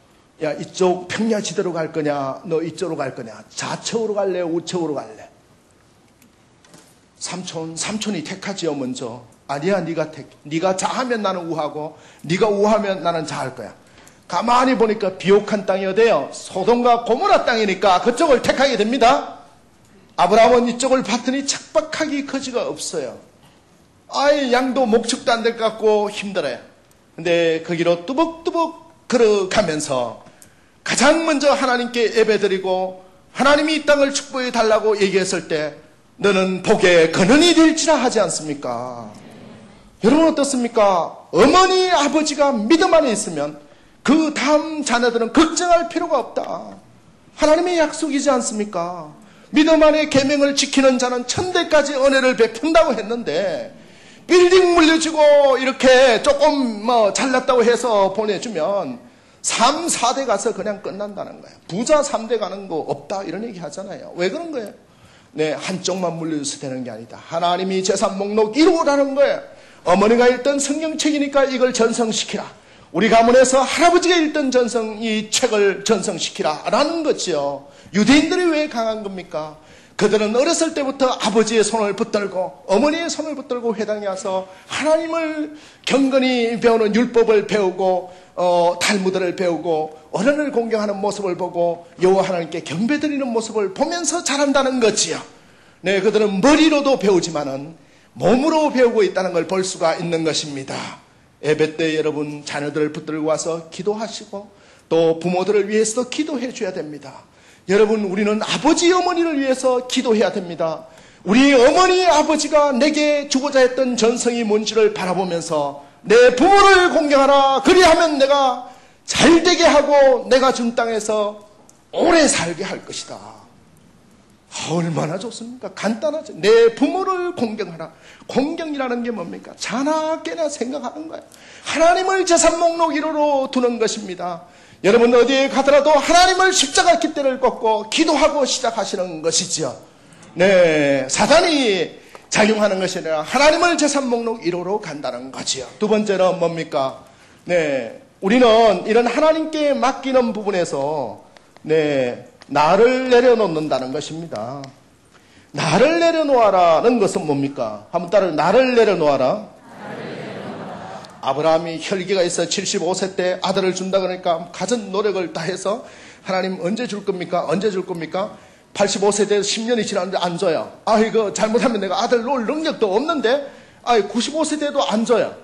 야, 이쪽 평야지대로 갈 거냐? 너 이쪽으로 갈 거냐? 좌측으로 갈래? 우측으로 갈래? 삼촌이 택하지요 먼저. 아니야, 네가 좌하면 나는 우하고 네가 우하면 나는 좌할 거야. 가만히 보니까 비옥한 땅이 어디예요? 소돔과 고모라 땅이니까 그쪽을 택하게 됩니다. 아브라함은 이쪽을 봤더니 척박하기 거지가 없어요. 양도 목축도 안 될 것 같고 힘들어요. 근데 거기로 뚜벅뚜벅 걸어가면서 가장 먼저 하나님께 예배드리고 하나님이 이 땅을 축복해 달라고 얘기했을 때 너는 복의 근원이 될지라 하지 않습니까? 여러분 어떻습니까? 어머니 아버지가 믿음 안에 있으면 그 다음 자녀들은 걱정할 필요가 없다. 하나님의 약속이지 않습니까? 믿음 안에 계명을 지키는 자는 천대까지 은혜를 베푼다고 했는데 빌딩 물려주고 이렇게 조금 잘났다고 해서 보내주면 3, 4대 가서 그냥 끝난다는 거예요. 부자 3대 가는 거 없다 이런 얘기 하잖아요. 왜 그런 거예요? 네, 한쪽만 물려줘서 되는 게 아니다. 하나님이 재산 목록 1호라는 거예요. 어머니가 읽던 성경책이니까 이걸 전성시키라. 우리 가문에서 할아버지가 읽던 이 책을 전성시키라 라는 거지요. 유대인들이 왜 강한 겁니까? 그들은 어렸을 때부터 아버지의 손을 붙들고 어머니의 손을 붙들고 회당에 와서 하나님을 경건히 배우는 율법을 배우고 탈무드를 배우고 어른을 공경하는 모습을 보고 여호와 하나님께 경배드리는 모습을 보면서 자란다는 거지요. 네, 그들은 머리로도 배우지만은 몸으로 배우고 있다는 걸 볼 수가 있는 것입니다. 예배 때 여러분 자녀들을 붙들고 와서 기도하시고 또 부모들을 위해서도 기도해 줘야 됩니다. 여러분 우리는 아버지 어머니를 위해서 기도해야 됩니다. 우리 어머니 아버지가 내게 주고자 했던 전성이 뭔지를 바라보면서 내 부모를 공경하라. 그리하면 내가 잘되게 하고 내가 준 땅에서 오래 살게 할 것이다. 얼마나 좋습니까? 간단하죠. 내 부모를 공경하라. 공경이라는 게 뭡니까? 자나깨나 생각하는 거예요. 하나님을 재산 목록 1호로 두는 것입니다. 여러분 어디에 가더라도 하나님을 십자가 깃대를 꽂고 기도하고 시작하시는 것이죠. 네, 사단이 작용하는 것이 아니라 하나님을 재산 목록 1호로 간다는 거지요. 두 번째는 뭡니까? 네, 우리는 이런 하나님께 맡기는 부분에서 네, 나를 내려놓는다는 것입니다. 나를 내려놓아라는 것은 뭡니까? 한번 따라 나를 내려놓아라. 아브라함이 혈기가 있어 75세 때 아들을 준다 그러니까 가진 노력을 다해서 하나님 언제 줄 겁니까? 언제 줄 겁니까? 85세 때 10년이 지났는데 안 줘요. 이거 잘못하면 내가 아들 놓을 능력도 없는데 95세 때도 안 줘요.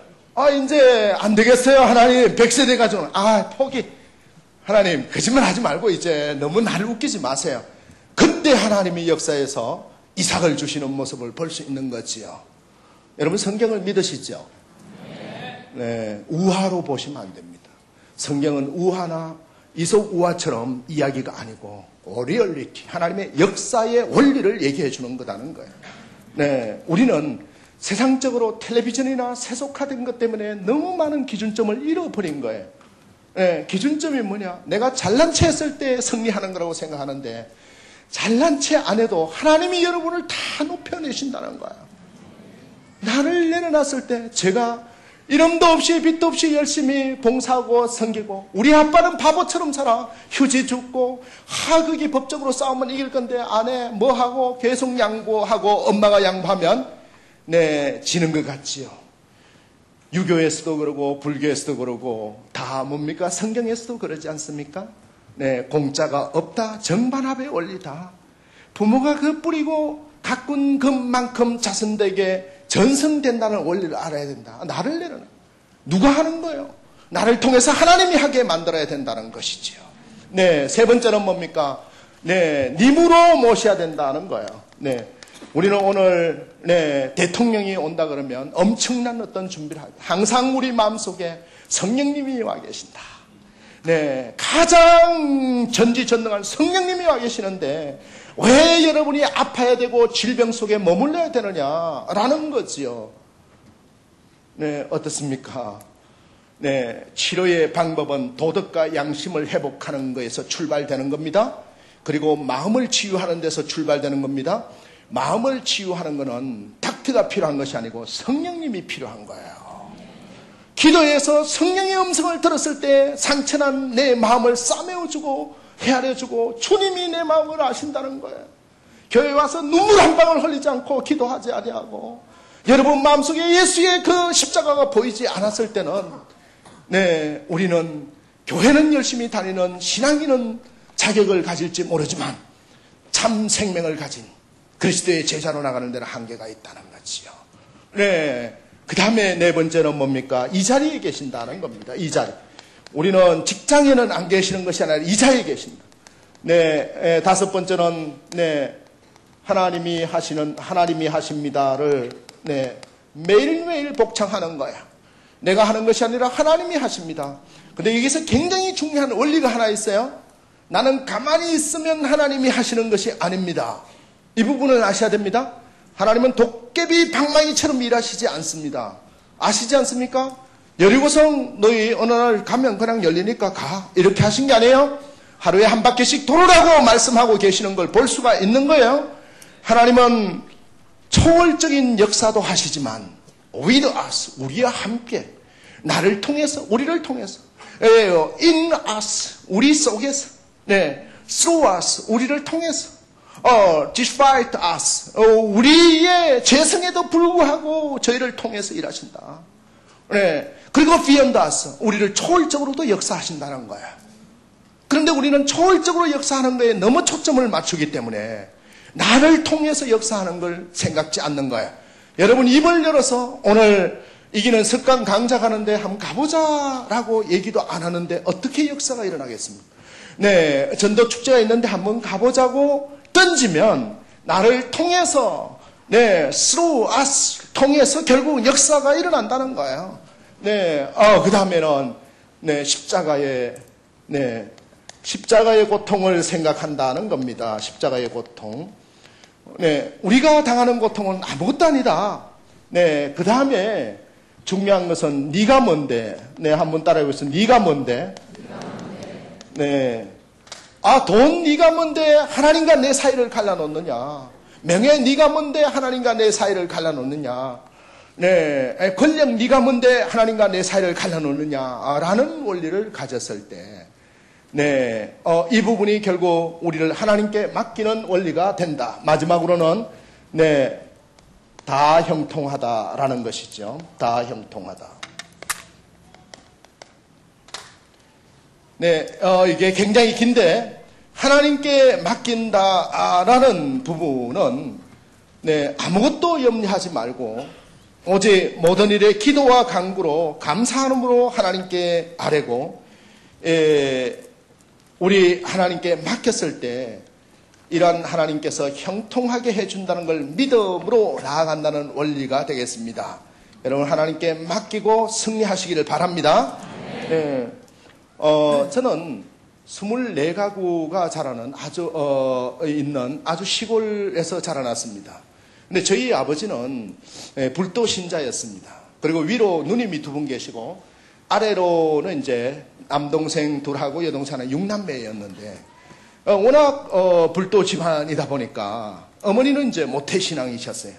이제 안 되겠어요. 하나님 100세 돼가지고 포기. 하나님 거짓말 하지 말고 이제 너무 나를 웃기지 마세요. 그때 하나님이 역사에서 이삭을 주시는 모습을 볼 수 있는 거지요. 여러분 성경을 믿으시죠? 네, 우화로 보시면 안 됩니다. 성경은 우화나 이솝 우화처럼 이야기가 아니고 리얼리티, 하나님의 역사의 원리를 얘기해 주는 거라는 거예요. 네, 우리는 세상적으로 텔레비전이나 세속화된 것 때문에 너무 많은 기준점을 잃어버린 거예요. 네, 기준점이 뭐냐? 내가 잘난 체 했을 때 승리하는 거라고 생각하는데 잘난 체 안 해도 하나님이 여러분을 다 높여내신다는 거예요. 나를 내려놨을 때 제가 이름도 없이 빛도 없이 열심히 봉사하고 섬기고 우리 아빠는 바보처럼 살아. 휴지 줍고 하극이 법적으로 싸우면 이길 건데 아내 뭐하고 계속 양보하고 엄마가 양보하면 네 지는 것 같지요. 유교에서도 그러고 불교에서도 그러고 다 뭡니까? 성경에서도 그러지 않습니까? 네, 공짜가 없다. 정반합의 원리다. 부모가 그 뿌리고 가꾼 것만큼 자손에게 전승된다는 원리를 알아야 된다. 나를 내려놔. 누가 하는 거예요? 나를 통해서 하나님이 하게 만들어야 된다는 것이지요. 네, 세 번째는 뭡니까? 네, 님으로 모셔야 된다는 거예요. 네, 우리는 오늘 네, 대통령이 온다 그러면 엄청난 어떤 준비를 하고 항상 우리 마음속에 성령님이 와 계신다. 네, 가장 전지전능한 성령님이 와 계시는데 왜 여러분이 아파야 되고 질병 속에 머물러야 되느냐라는 거지요. 네, 어떻습니까? 네, 치료의 방법은 도덕과 양심을 회복하는 것에서 출발되는 겁니다. 그리고 마음을 치유하는 데서 출발되는 겁니다. 마음을 치유하는 것은 닥터가 필요한 것이 아니고 성령님이 필요한 거예요. 기도에서 성령의 음성을 들었을 때 상처난 내 마음을 싸매어주고 헤아려주고 주님이 내 마음을 아신다는 거예요. 교회 와서 눈물 한 방울 흘리지 않고 기도하지 아니하고 여러분 마음속에 예수의 그 십자가가 보이지 않았을 때는 네, 우리는 교회는 열심히 다니는 신앙인은 자격을 가질지 모르지만 참 생명을 가진 그리스도의 제자로 나가는 데는 한계가 있다는 거지요. 네, 그 다음에 네 번째는 뭡니까? 이 자리에 계신다는 겁니다. 이 자리. 우리는 직장에는 안 계시는 것이 아니라 이 자리에 계신다. 네, 다섯 번째는 네, 하나님이 하십니다를 네, 매일매일 복창하는 거야. 내가 하는 것이 아니라 하나님이 하십니다. 근데 여기서 굉장히 중요한 원리가 하나 있어요. 나는 가만히 있으면 하나님이 하시는 것이 아닙니다. 이 부분을 아셔야 됩니다. 하나님은 도깨비 방망이처럼 일하시지 않습니다. 아시지 않습니까? 여리고성 너희 어느 날 가면 그냥 열리니까 가. 이렇게 하신 게 아니에요. 하루에 한 바퀴씩 돌으라고 말씀하고 계시는 걸 볼 수가 있는 거예요. 하나님은 초월적인 역사도 하시지만 with us, 우리와 함께 나를 통해서 우리를 통해서 in us, 우리 속에서 네, through us, 우리를 통해서 despite us, 우리의 죄성에도 불구하고 저희를 통해서 일하신다. 네, 그리고 beyond us, 우리를 초월적으로도 역사하신다는 거야. 그런데 우리는 초월적으로 역사하는 거에 너무 초점을 맞추기 때문에 나를 통해서 역사하는 걸 생각지 않는 거야. 여러분 입을 열어서 오늘 이기는 습관 강좌 가는데 한번 가보자라고 얘기도 안 하는데 어떻게 역사가 일어나겠습니까? 네, 전도 축제가 있는데 한번 가보자고 던지면 나를 통해서 네, through us 통해서 결국 역사가 일어난다는 거예요. 네, 그 다음에는 네, 십자가의 고통을 생각한다는 겁니다. 십자가의 고통. 네, 우리가 당하는 고통은 아무것도 아니다. 네, 그 다음에 중요한 것은 네가 뭔데? 네, 한번 따라해보세요. 네가 뭔데? 네, 돈 네가 뭔데 하나님과 내 사이를 갈라놓느냐? 명예 네가 뭔데 하나님과 내 사이를 갈라놓느냐? 네, 권력 네가 뭔데 하나님과 내 사이를 갈라놓느냐라는 원리를 가졌을 때, 네, 이 부분이 결국 우리를 하나님께 맡기는 원리가 된다. 마지막으로는 네, 다 형통하다라는 것이죠. 다 형통하다. 네, 이게 굉장히 긴데 하나님께 맡긴다라는 부분은 네, 아무것도 염려하지 말고 오직 모든 일에 기도와 간구로 감사함으로 하나님께 아뢰고 우리 하나님께 맡겼을 때 이러한 하나님께서 형통하게 해준다는 걸 믿음으로 나아간다는 원리가 되겠습니다. 여러분 하나님께 맡기고 승리하시기를 바랍니다. 네. 저는 24가구가 자라는 있는 아주 시골에서 자라났습니다. 근데 저희 아버지는 불도 신자였습니다. 그리고 위로 누님이 2분 계시고 아래로는 이제 남동생 2하고 여동생 하나 6남매였는데 워낙 불도 집안이다 보니까 어머니는 이제 모태신앙이셨어요.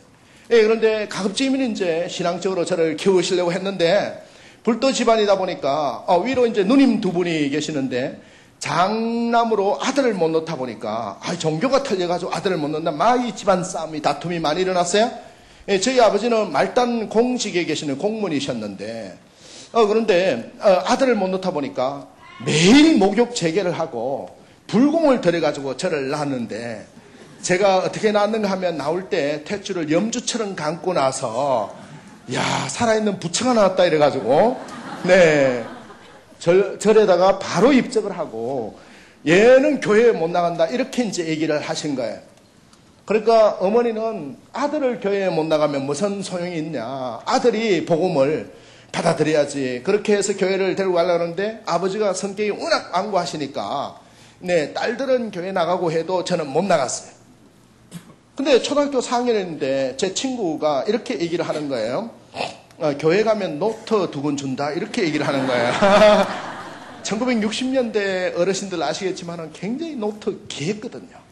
그런데 가급적이면 이제 신앙적으로 저를 키우시려고 했는데 불도 집안이다 보니까 위로 이제 누님 2분이 계시는데 장남으로 아들을 못 놓다 보니까 종교가 틀려가지고 아들을 못 놓는다. 막 이 집안 싸움이 다툼이 많이 일어났어요. 저희 아버지는 말단 공직에 계시는 공무원이셨는데 그런데 아들을 못 놓다 보니까 매일 목욕 재개를 하고 불공을 들여가지고 저를 낳았는데 제가 어떻게 낳았는가 하면 나올 때 탯줄을 염주처럼 감고 나서 야 살아있는 부처가 나왔다 이래가지고 네 절에다가 바로 입적을 하고 얘는 교회에 못 나간다 이렇게 이제 얘기를 하신 거예요. 그러니까 어머니는 아들을 교회에 못 나가면 무슨 소용이 있냐, 아들이 복음을 받아들여야지. 그렇게 해서 교회를 데리고 가려고 하는데 아버지가 성격이 워낙 완고하시니까 네 딸들은 교회 나가고 해도 저는 못 나갔어요. 근데 초등학교 4학년인데 제 친구가 이렇게 얘기를 하는 거예요. 교회 가면 노트 2권 준다 이렇게 얘기를 하는 거예요. 1960년대 어르신들 아시겠지만 굉장히 노트 귀했거든요.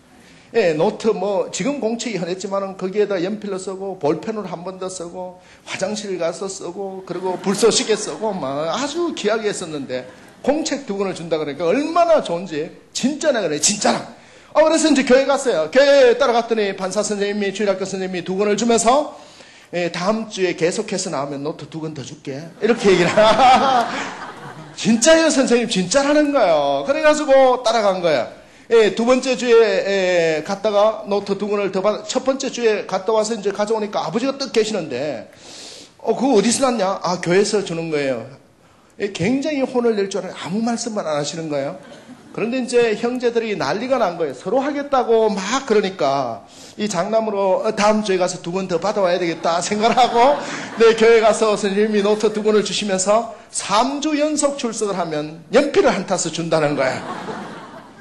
예, 노트 뭐 지금 공책이 흔했지만 거기에다 연필로 쓰고 볼펜으로 한 번 더 쓰고 화장실 가서 쓰고 그리고 불쏘시개 쓰고 막 아주 귀하게 했었는데 공책 2권을 준다 그러니까 얼마나 좋은지 진짜나 그래 진짜나. 그래서 이제 교회 갔어요. 교회 따라갔더니 판사 선생님이 주일학교 선생님이 2권을 주면서 다음 주에 계속해서 나오면 노트 2권 더 줄게 이렇게 얘기를 진짜예요 선생님 진짜라는 거예요. 그래가지고 따라간 거예요. 2번째 주에 갔다가 노트 2권을 더 받아 첫 번째 주에 갔다 와서 이제 가져오니까 아버지가 떡 계시는데 그거 어디서 났냐? 교회에서 주는 거예요. 굉장히 혼을 낼 줄 알아요. 아무 말씀만 안 하시는 거예요. 그런데 이제 형제들이 난리가 난 거예요. 서로 하겠다고 막 그러니까 이 장남으로 다음 주에 가서 2권 더 받아와야 되겠다 생각을 하고 네, 교회 가서 선생님이 노트 2권을 주시면서 3주 연속 출석을 하면 연필을 한 타스 준다는 거예요.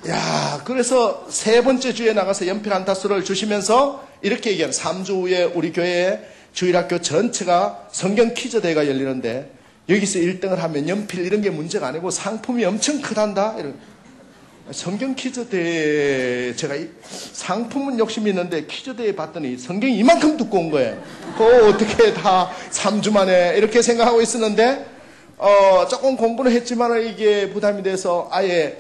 야, 그래서 3번째 주에 나가서 연필 한 타스를 주시면서 이렇게 얘기하는 3주 후에 우리 교회에 주일학교 전체가 성경 퀴즈 대회가 열리는데 여기서 1등을 하면 연필 이런 게 문제가 아니고 상품이 엄청 크단다. 이런. 성경 퀴즈 대회 제가 상품은 욕심이 있는데 퀴즈 대회 봤더니 성경이 이만큼 두꺼운 거예요. 그거 어떻게 다 3주 만에 이렇게 생각하고 있었는데 조금 공부는 했지만 이게 부담이 돼서 아예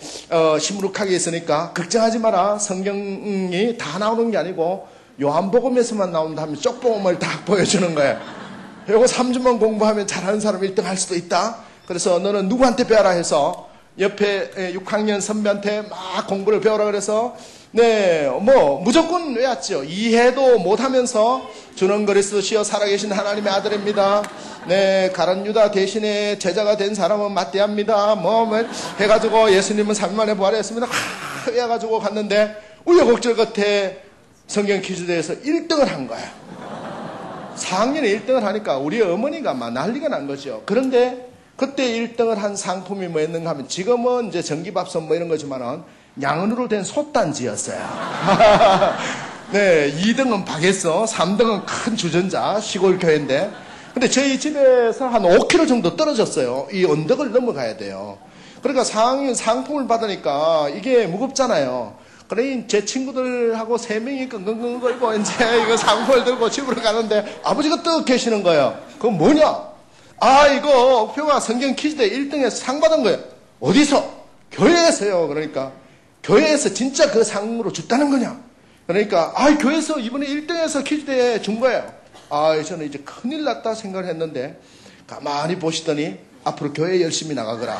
시무룩하게 있으니까 걱정하지 마라. 성경이 다 나오는 게 아니고 요한복음에서만 나온다 하면 쪽복음을 딱 보여주는 거예요. 이거 3주만 공부하면 잘하는 사람 1등 할 수도 있다. 그래서 너는 누구한테 배워라 해서 옆에 6학년 선배한테 막 공부를 배우라 그래서 네, 뭐 무조건 외웠죠. 이해도 못하면서 주는 그리스도시여 살아계신 하나님의 아들입니다. 네, 가룟 유다 대신에 제자가 된 사람은 맞대합니다. 뭐 해가지고 예수님은 3일 만에 부활했습니다. 해가지고 갔는데 우여곡절 끝에 성경 퀴즈 대회에서 1등을 한 거야. 4학년에 1등을 하니까 우리 어머니가 막 난리가 난 거죠. 그런데 그때 1등을 한 상품이 뭐였는가 하면 지금은 이제 전기밥솥 뭐 이런 거지만은 양은으로 된 솥단지였어요. 네, 2등은 박에서 3등은 큰 주전자 시골 교회인데 근데 저희 집에서 한 5km 정도 떨어졌어요. 이 언덕을 넘어가야 돼요. 그러니까 4학년 상품을 받으니까 이게 무겁잖아요. 그래 제 친구들하고 3명이 끙끙끙 걸고 이제 이거 상품을 들고 집으로 가는데 아버지가 떡 계시는 거예요. 그건 뭐냐? 이거 표가 성경 퀴즈대 1등에서 상 받은 거예요. 어디서? 교회에서요. 그러니까 교회에서 진짜 그 상으로 줬다는 거냐? 그러니까 교회에서 이번에 1등에서 퀴즈대에 준 거예요. 저는 이제 큰일 났다 생각을 했는데 가만히 보시더니 앞으로 교회 열심히 나가거라.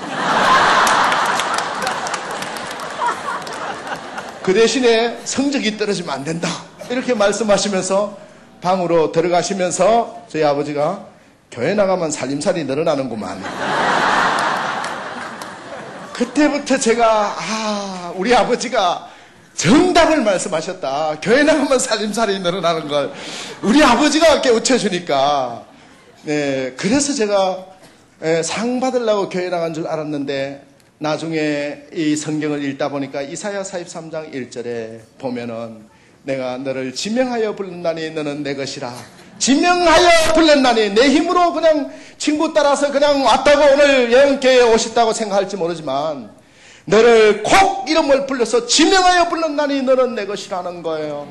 그 대신에 성적이 떨어지면 안 된다. 이렇게 말씀하시면서 방으로 들어가시면서 저희 아버지가 교회 나가면 살림살이 늘어나는구만. 그때부터 제가 우리 아버지가 정답을 말씀하셨다. 교회 나가면 살림살이 늘어나는 걸 우리 아버지가 깨우쳐주니까. 네, 그래서 제가 상 받으려고 교회 나간 줄 알았는데 나중에 이 성경을 읽다 보니까 이사야 43장 1절에 보면은 내가 너를 지명하여 불렀나니 너는 내 것이라. 지명하여 불렀나니 내 힘으로 그냥 친구 따라서 그냥 왔다고 오늘 예언교회에 오셨다고 생각할지 모르지만 너를 콕 이름을 불러서 지명하여 불렀나니 너는 내 것이라는 거예요.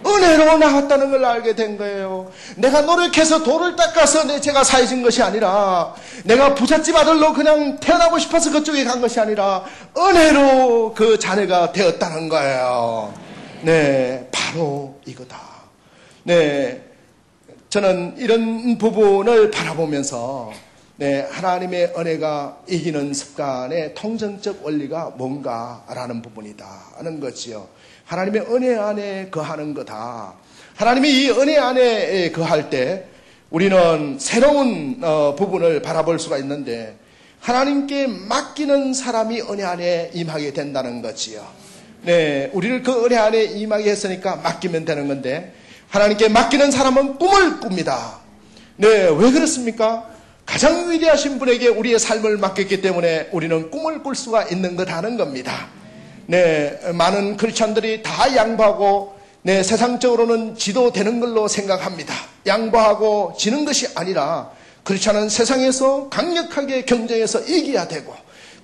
은혜로 나왔다는 걸 알게 된 거예요. 내가 노력해서 돌을 닦아서 제가 사해진 것이 아니라 내가 부잣집 아들로 그냥 태어나고 싶어서 그쪽에 간 것이 아니라 은혜로 그 자녀가 되었다는 거예요. 네, 바로 이거다. 네, 저는 이런 부분을 바라보면서 네, 하나님의 은혜가 이기는 습관의 통정적 원리가 뭔가라는 부분이다 하는 거지요. 하나님의 은혜 안에 거하는 거다. 하나님이 이 은혜 안에 거할 때 우리는 새로운 부분을 바라볼 수가 있는데 하나님께 맡기는 사람이 은혜 안에 임하게 된다는 거지요. 네, 우리를 그 은혜 안에 임하게 했으니까 맡기면 되는 건데 하나님께 맡기는 사람은 꿈을 꿉니다. 네, 왜 그렇습니까? 가장 위대하신 분에게 우리의 삶을 맡겼기 때문에 우리는 꿈을 꿀 수가 있는 거라는 겁니다. 네, 많은 크리스찬들이 다 양보하고 네, 세상적으로는 지도되는 걸로 생각합니다. 양보하고 지는 것이 아니라 크리스찬은 세상에서 강력하게 경쟁해서 이겨야 되고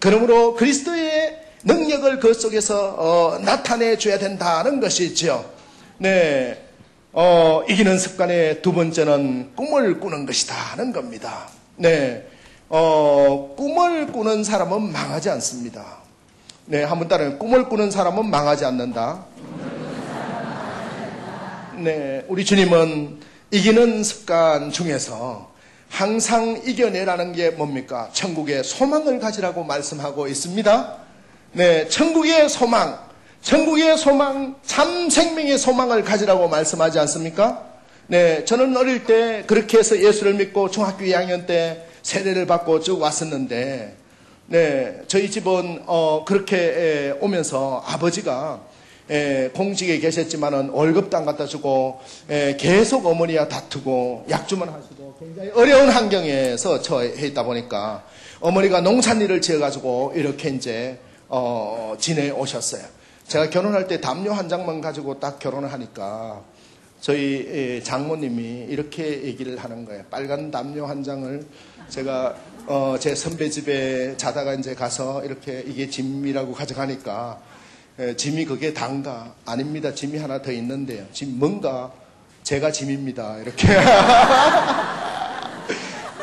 그러므로 그리스도의 능력을 그 속에서 나타내줘야 된다는 것이죠. 네, 이기는 습관의 두 번째는 꿈을 꾸는 것이다 하는 겁니다. 네, 꿈을 꾸는 사람은 망하지 않습니다. 네, 한번 따라해. 꿈을 꾸는 사람은 망하지 않는다. 네, 우리 주님은 이기는 습관 중에서 항상 이겨내라는 게 뭡니까? 천국의 소망을 가지라고 말씀하고 있습니다. 네, 천국의 소망, 참 생명의 소망을 가지라고 말씀하지 않습니까? 네, 저는 어릴 때 그렇게 해서 예수를 믿고 중학교 2학년 때 세례를 받고 쭉 왔었는데 네, 저희 집은 그렇게 오면서 아버지가 공직에 계셨지만은 월급도 안 갖다 주고 계속 어머니와 다투고 약주만 하시고 굉장히 어려운 환경에서 처해 있다 보니까 어머니가 농산일을 지어가지고 이렇게 이제 지내오셨어요. 제가 결혼할 때 담요 한 장만 가지고 딱 결혼을 하니까 저희 장모님이 이렇게 얘기를 하는 거예요. 빨간 담요 한 장을 제가 제 선배 집에 자다가 이제 가서 이렇게 이게 짐이라고 가져가니까 짐이 그게 단가? 아닙니다. 짐이 하나 더 있는데요. 짐 뭔가? 제가 짐입니다. 이렇게.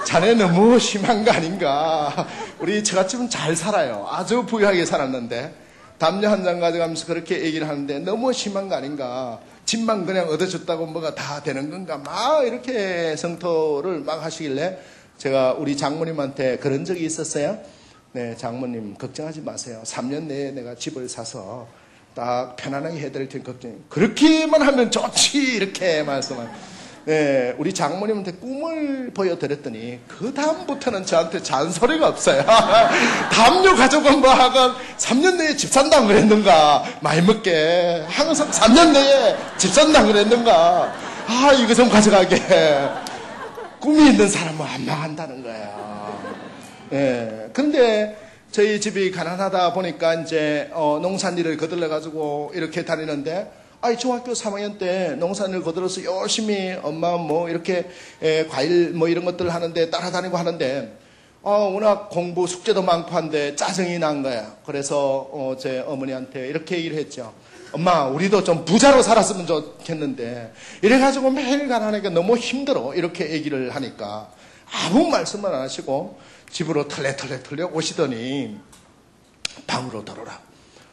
자네 너무 심한 거 아닌가? 우리 처갓집은 잘 살아요. 아주 부유하게 살았는데 담요 한 장 가져가면서 그렇게 얘기를 하는데 너무 심한 거 아닌가? 집만 그냥 얻어줬다고 뭐가 다 되는 건가? 막 이렇게 성토를 막 하시길래 제가 우리 장모님한테 그런 적이 있었어요. 네, 장모님 걱정하지 마세요. 3년 내에 내가 집을 사서 딱 편안하게 해드릴 테니 걱정. 그렇게만 하면 좋지 이렇게 말씀을. 네, 우리 장모님한테 꿈을 보여드렸더니 그 다음부터는 저한테 잔소리가 없어요. 담요 가져간 거 하건 3년 내에 집 산다고 그랬는가? 많이 먹게. 항상 3년 내에 집 산다고 그랬는가? 아, 이거 좀 가져가게. 꿈이 있는 사람은 안 망한다는 거예요. 네, 그런데 저희 집이 가난하다 보니까 이제 농산일을 거들러가지고 이렇게 다니는데 중학교 3학년 때 농산을 거들어서 열심히 엄마 뭐 이렇게 과일 뭐 이런 것들 하는데 따라다니고 하는데 워낙 공부 숙제도 많고 한데 짜증이 난 거야. 그래서 제 어머니한테 이렇게 얘기를 했죠. 엄마, 우리도 좀 부자로 살았으면 좋겠는데 이래가지고 매일 가난하니까 너무 힘들어. 이렇게 얘기를 하니까 아무 말씀을 안 하시고 집으로 털레 오시더니 방으로 들어오라.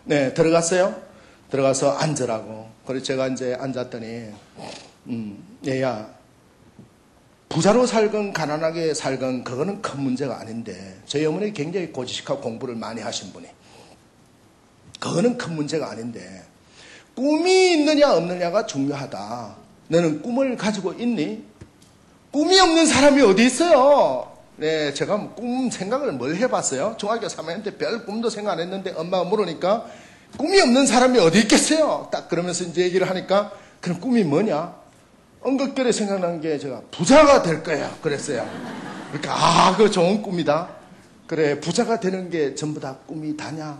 네, 들어갔어요. 들어가서 앉으라고. 그래서 제가 이제 앉았더니 얘야, 부자로 살건 가난하게 살건 그거는 큰 문제가 아닌데 저희 어머니 굉장히 고지식하고 공부를 많이 하신 분이 그거는 큰 문제가 아닌데 꿈이 있느냐 없느냐가 중요하다. 너는 꿈을 가지고 있니? 꿈이 없는 사람이 어디 있어요? 네, 제가 꿈 생각을 뭘 해봤어요? 중학교 3학년 때 별 꿈도 생각 안 했는데 엄마가 물으니까 꿈이 없는 사람이 어디 있겠어요? 딱 그러면서 이제 얘기를 하니까 그럼 꿈이 뭐냐? 엉겁결에 생각난 게 제가 부자가 될 거야 그랬어요. 그러니까 그거 좋은 꿈이다. 그래 부자가 되는 게 전부 다 꿈이 다냐?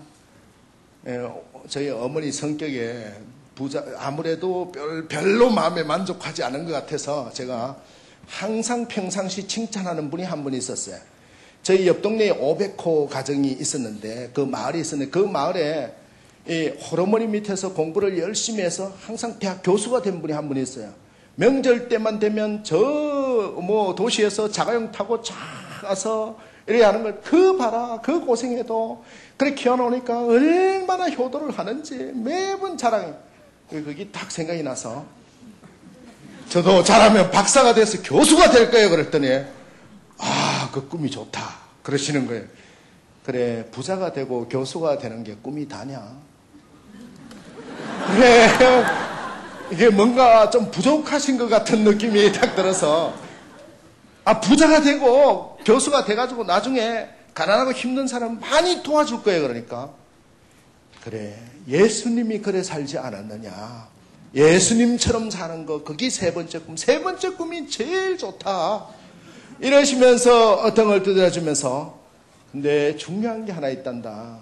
저희 어머니 성격에 부자 아무래도 별로 마음에 만족하지 않은 것 같아서 제가 항상 평상시 칭찬하는 분이 한 분 있었어요. 저희 옆 동네에 500호 가정이 있었는데 그 마을이 있었는데 그 마을에 이 호러머니 밑에서 공부를 열심히 해서 항상 대학 교수가 된 분이 한 분 있어요. 명절 때만 되면 도시에서 자가용 타고 쫙 가서 이렇게 하는 걸 그 봐라 그 고생해도 그렇게 키워놓으니까 얼마나 효도를 하는지 매번 자랑해. 그게 딱 생각이 나서 저도 잘하면 박사가 돼서 교수가 될 거예요 그랬더니 그 꿈이 좋다 그러시는 거예요. 그래 부자가 되고 교수가 되는 게 꿈이 다냐? 그래 이게 뭔가 좀 부족하신 것 같은 느낌이 딱 들어서 부자가 되고 교수가 돼가지고 나중에 가난하고 힘든 사람 많이 도와줄 거예요. 그러니까 그래 예수님이 그래 살지 않았느냐? 예수님처럼 사는 거 그게 세 번째 꿈이 제일 좋다 이러시면서 등을 두드려주면서 근데 중요한 게 하나 있단다.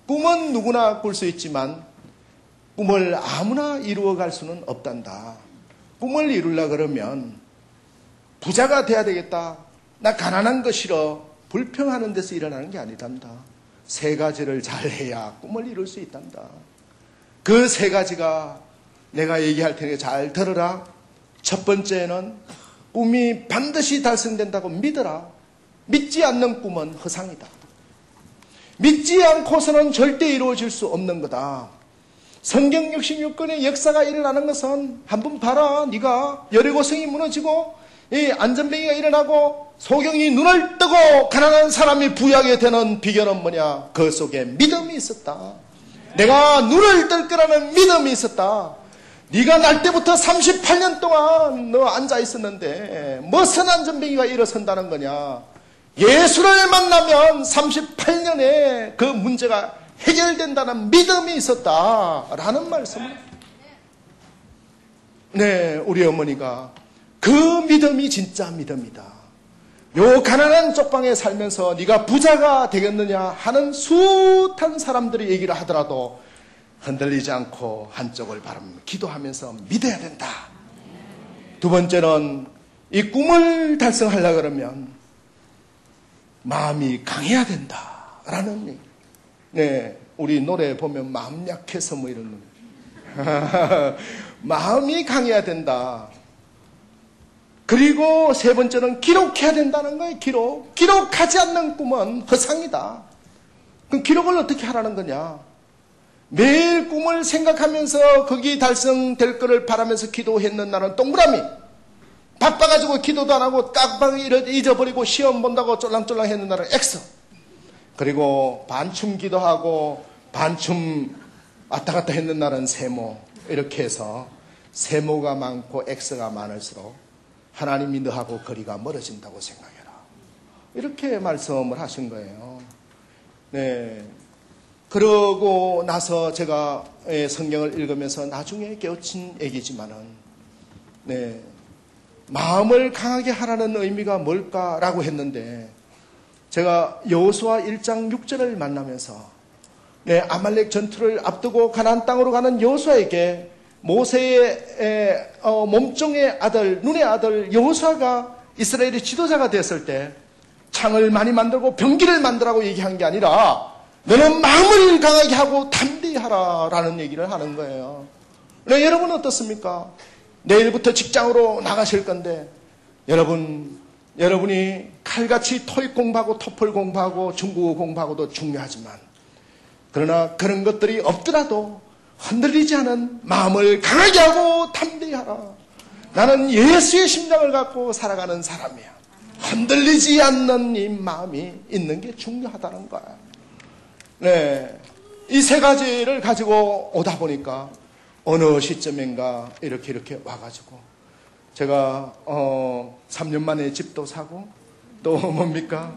꿈은 누구나 꿀 수 있지만 꿈을 아무나 이루어갈 수는 없단다. 꿈을 이루려 그러면 부자가 돼야 되겠다. 나 가난한 거 싫어. 불평하는 데서 일어나는 게 아니단다. 세 가지를 잘해야 꿈을 이룰 수 있단다. 그 세 가지가 내가 얘기할 테니까 잘 들어라. 첫 번째는 꿈이 반드시 달성된다고 믿어라. 믿지 않는 꿈은 허상이다. 믿지 않고서는 절대 이루어질 수 없는 거다. 성경 66권의 역사가 일어나는 것은 한번 봐라. 네가 여리고성이 무너지고 이 안전뱅이가 일어나고 소경이 눈을 뜨고 가난한 사람이 부유하게 되는 비결은 뭐냐? 그 속에 믿음이 있었다. 내가 눈을 뜰 거라는 믿음이 있었다. 네가 날 때부터 38년 동안 너 앉아 있었는데 무슨 안전뱅이가 일어선다는 거냐? 예수를 만나면 38년에 그 문제가 해결된다는 믿음이 있었다라는 말씀을 우리 어머니가 그 믿음이 진짜 믿음이다. 요 가난한 쪽방에 살면서 네가 부자가 되겠느냐 하는 숱한 사람들이 얘기를 하더라도 흔들리지 않고 한쪽을 바라보며 기도하면서 믿어야 된다. 두 번째는 이 꿈을 달성하려고 그러면 마음이 강해야 된다라는 얘기. 우리 노래 보면 마음 약해서 뭐 이런 노래. 마음이 강해야 된다. 그리고 세 번째는 기록해야 된다는 거예요. 기록하지 않는 꿈은 허상이다. 그럼 기록을 어떻게 하라는 거냐? 매일 꿈을 생각하면서 거기 달성될 거를 바라면서 기도했는 날은 동그라미. 바빠가지고 기도도 안 하고 깜빡 잊어버리고 시험 본다고 쫄랑쫄랑 했는 날은 X. 그리고 반춤 기도하고 반춤 왔다 갔다 했는 날은 세모. 이렇게 해서 세모가 많고 X가 많을수록 하나님이 너하고 거리가 멀어진다고 생각해라. 이렇게 말씀을 하신 거예요. 그러고 나서 제가 성경을 읽으면서 나중에 깨우친 얘기지만은 마음을 강하게 하라는 의미가 뭘까라고 했는데 제가 여호수아 1장 6절을 만나면서 아말렉 전투를 앞두고 가나안 땅으로 가는 여호수아에게 모세의 몸종의 아들, 눈의 아들 여호수아가 이스라엘의 지도자가 됐을 때 창을 많이 만들고 병기를 만들라고 얘기한 게 아니라 너는 마음을 강하게 하고 담대히 하라라는 얘기를 하는 거예요. 여러분은 어떻습니까? 내일부터 직장으로 나가실 건데 여러분이 칼같이 토익 공부하고 토플 공부하고 중국어 공부하고도 중요하지만 그러나 그런 것들이 없더라도 흔들리지 않은 마음을 강하게 하고 담대히 하라. 나는 예수의 심장을 갖고 살아가는 사람이야. 흔들리지 않는 이 마음이 있는 게 중요하다는 거야. 이 세 가지를 가지고 오다 보니까 어느 시점인가 이렇게 와가지고 제가 3년 만에 집도 사고 또 뭡니까?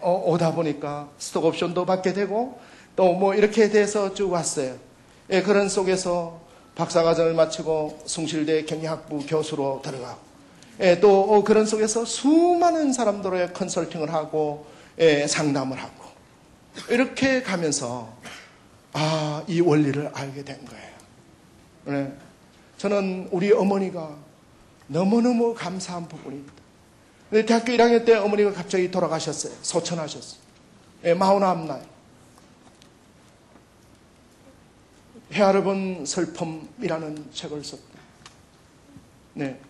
오다 보니까 스톡옵션도 받게 되고 또 뭐 이렇게 돼서 쭉 왔어요. 예, 그런 속에서 박사과정을 마치고 숭실대 경영학부 교수로 들어가고, 예, 또 그런 속에서 수많은 사람들의 컨설팅을 하고, 예, 상담을 하고, 이렇게 가면서 이 원리를 알게 된 거예요. 네. 저는 우리 어머니가 너무너무 감사한 부분입니다. 대학교 1학년 때 어머니가 갑자기 돌아가셨어요. 소천하셨어요. 예, 49날. 헤아려본 슬픔이라는 책을 썼다. 네.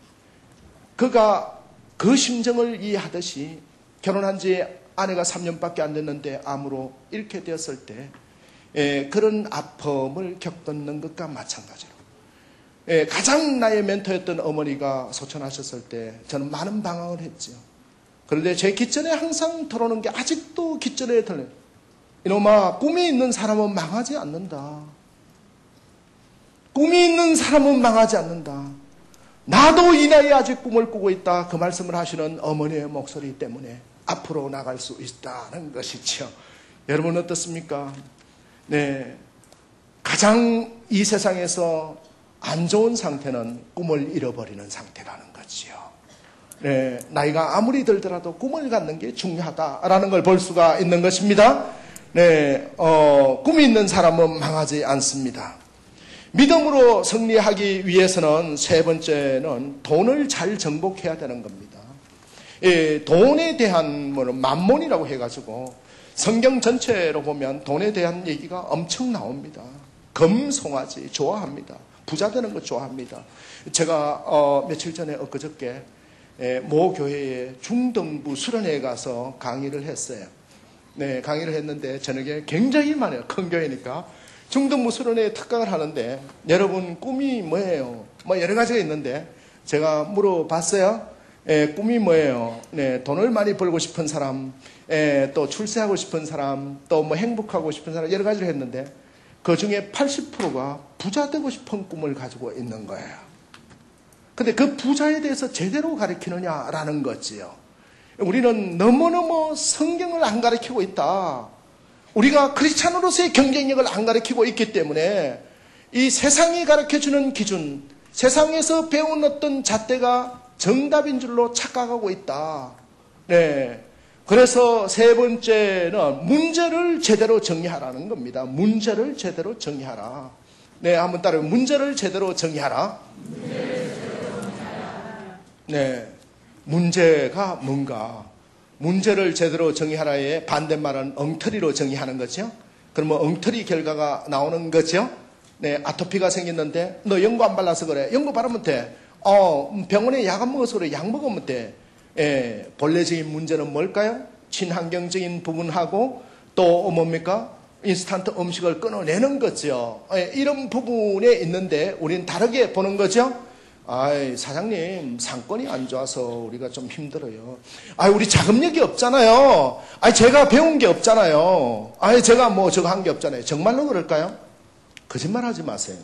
그가 그 심정을 이해하듯이 결혼한 지 아내가 3년밖에 안 됐는데 암으로 잃게 되었을 때, 예, 그런 아픔을 겪는 것과 마찬가지로, 예, 가장 나의 멘토였던 어머니가 소천하셨을 때 저는 많은 방황을 했죠. 그런데 제 귓전에 항상 들어오는 게 아직도 귓전에 들려요. 이놈아, 꿈이 있는 사람은 망하지 않는다. 꿈이 있는 사람은 망하지 않는다. 나도 이 나이에 아직 꿈을 꾸고 있다. 그 말씀을 하시는 어머니의 목소리 때문에 앞으로 나갈 수 있다는 것이죠. 여러분 어떻습니까? 네, 가장 이 세상에서 안 좋은 상태는 꿈을 잃어버리는 상태라는 거지요. 네, 나이가 아무리 들더라도 꿈을 갖는 게 중요하다라는 걸 볼 수가 있는 것입니다. 네, 꿈이 있는 사람은 망하지 않습니다. 믿음으로 승리하기 위해서는 세 번째는 돈을 잘 정복해야 되는 겁니다. 예, 돈에 대한 만몬이라고 해가지고 성경 전체로 보면 돈에 대한 얘기가 엄청 나옵니다. 금송아지 좋아합니다. 부자 되는 거 좋아합니다. 제가 며칠 전에 엊그저께 모 교회의 중등부 수련회에 가서 강의를 했어요. 네, 강의를 했는데 저녁에 굉장히 많아요. 큰 교회니까. 중등부 수련회에 특강을 하는데 여러분 꿈이 뭐예요? 뭐 여러 가지가 있는데 제가 물어봤어요. 꿈이 뭐예요? 네, 돈을 많이 벌고 싶은 사람, 또 출세하고 싶은 사람, 또 뭐 행복하고 싶은 사람 여러 가지를 했는데 그 중에 80%가 부자 되고 싶은 꿈을 가지고 있는 거예요. 근데 그 부자에 대해서 제대로 가르치느냐라는 거지요. 우리는 너무너무 성경을 안 가르치고 있다. 우리가 크리스찬으로서의 경쟁력을 안 가르치고 있기 때문에 이 세상이 가르쳐주는 기준, 세상에서 배운 어떤 잣대가 정답인 줄로 착각하고 있다. 네. 그래서 세 번째는 문제를 제대로 정리하라는 겁니다. 문제를 제대로 정리하라. 네, 한번 따라해. 문제를 제대로 정리하라. 네. 문제가 뭔가? 문제를 제대로 정의하라의 반대말은 엉터리로 정의하는 거죠. 그러면 엉터리 결과가 나오는 거죠. 네, 아토피가 생겼는데 너 연고 안 발라서 그래. 연고 바르면 돼. 병원에 약 안 먹어서 그래. 약 먹으면 돼. 예, 본래적인 문제는 뭘까요? 친환경적인 부분하고 또 뭡니까? 인스턴트 음식을 끊어내는 거죠. 예, 이런 부분에 있는데 우리는 다르게 보는 거죠. 아이, 사장님, 상권이 안 좋아서 우리가 좀 힘들어요. 아이, 우리 자금력이 없잖아요. 아이, 제가 배운 게 없잖아요. 아이, 제가 뭐 저거 한 게 없잖아요. 정말로 그럴까요? 거짓말 하지 마세요.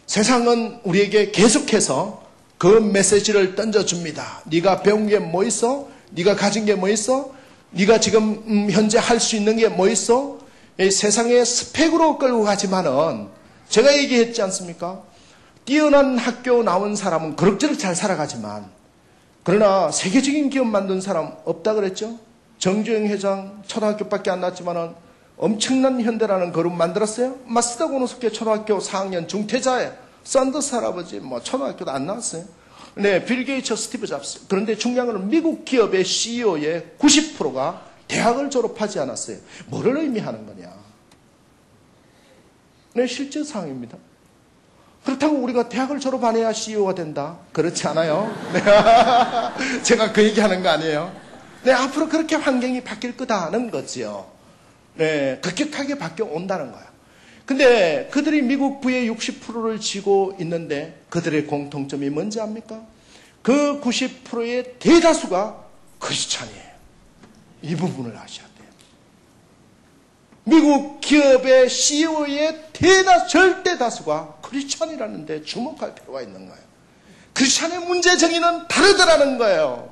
세상은 우리에게 계속해서 그 메시지를 던져줍니다. 네가 배운 게 뭐 있어? 네가 가진 게 뭐 있어? 네가 지금 현재 할 수 있는 게 뭐 있어? 이 세상의 스펙으로 끌고 가지만은 제가 얘기했지 않습니까? 뛰어난 학교 나온 사람은 그럭저럭 잘 살아가지만 그러나 세계적인 기업 만든 사람 없다 그랬죠? 정주영 회장 초등학교밖에 안 나왔지만은 엄청난 현대라는 그룹 만들었어요? 마스다 고노스케 초등학교 4학년 중퇴자예요. 썬더스 할아버지 뭐 초등학교도 안 나왔어요. 네, 빌 게이츠, 스티브 잡스. 그런데 중요한 건 미국 기업의 CEO의 90%가 대학을 졸업하지 않았어요. 뭐를 의미하는 거냐? 네, 실제 상황입니다. 그렇다고 우리가 대학을 졸업 안 해야 CEO가 된다? 그렇지 않아요. 네. 제가 그 얘기하는 거 아니에요. 네, 앞으로 그렇게 환경이 바뀔 거다는 거지요. 네, 급격하게 바뀌어 온다는 거예요. 근데 그들이 미국 부의 60%를 쥐고 있는데 그들의 공통점이 뭔지 압니까? 그 90%의 대다수가 크리스찬이에요. 이 부분을 아셔야 돼요. 미국 기업의 CEO의 절대 다수가 크리스찬이라는 데 주목할 필요가 있는 거예요. 크리스찬의 문제 정의는 다르더라는 거예요.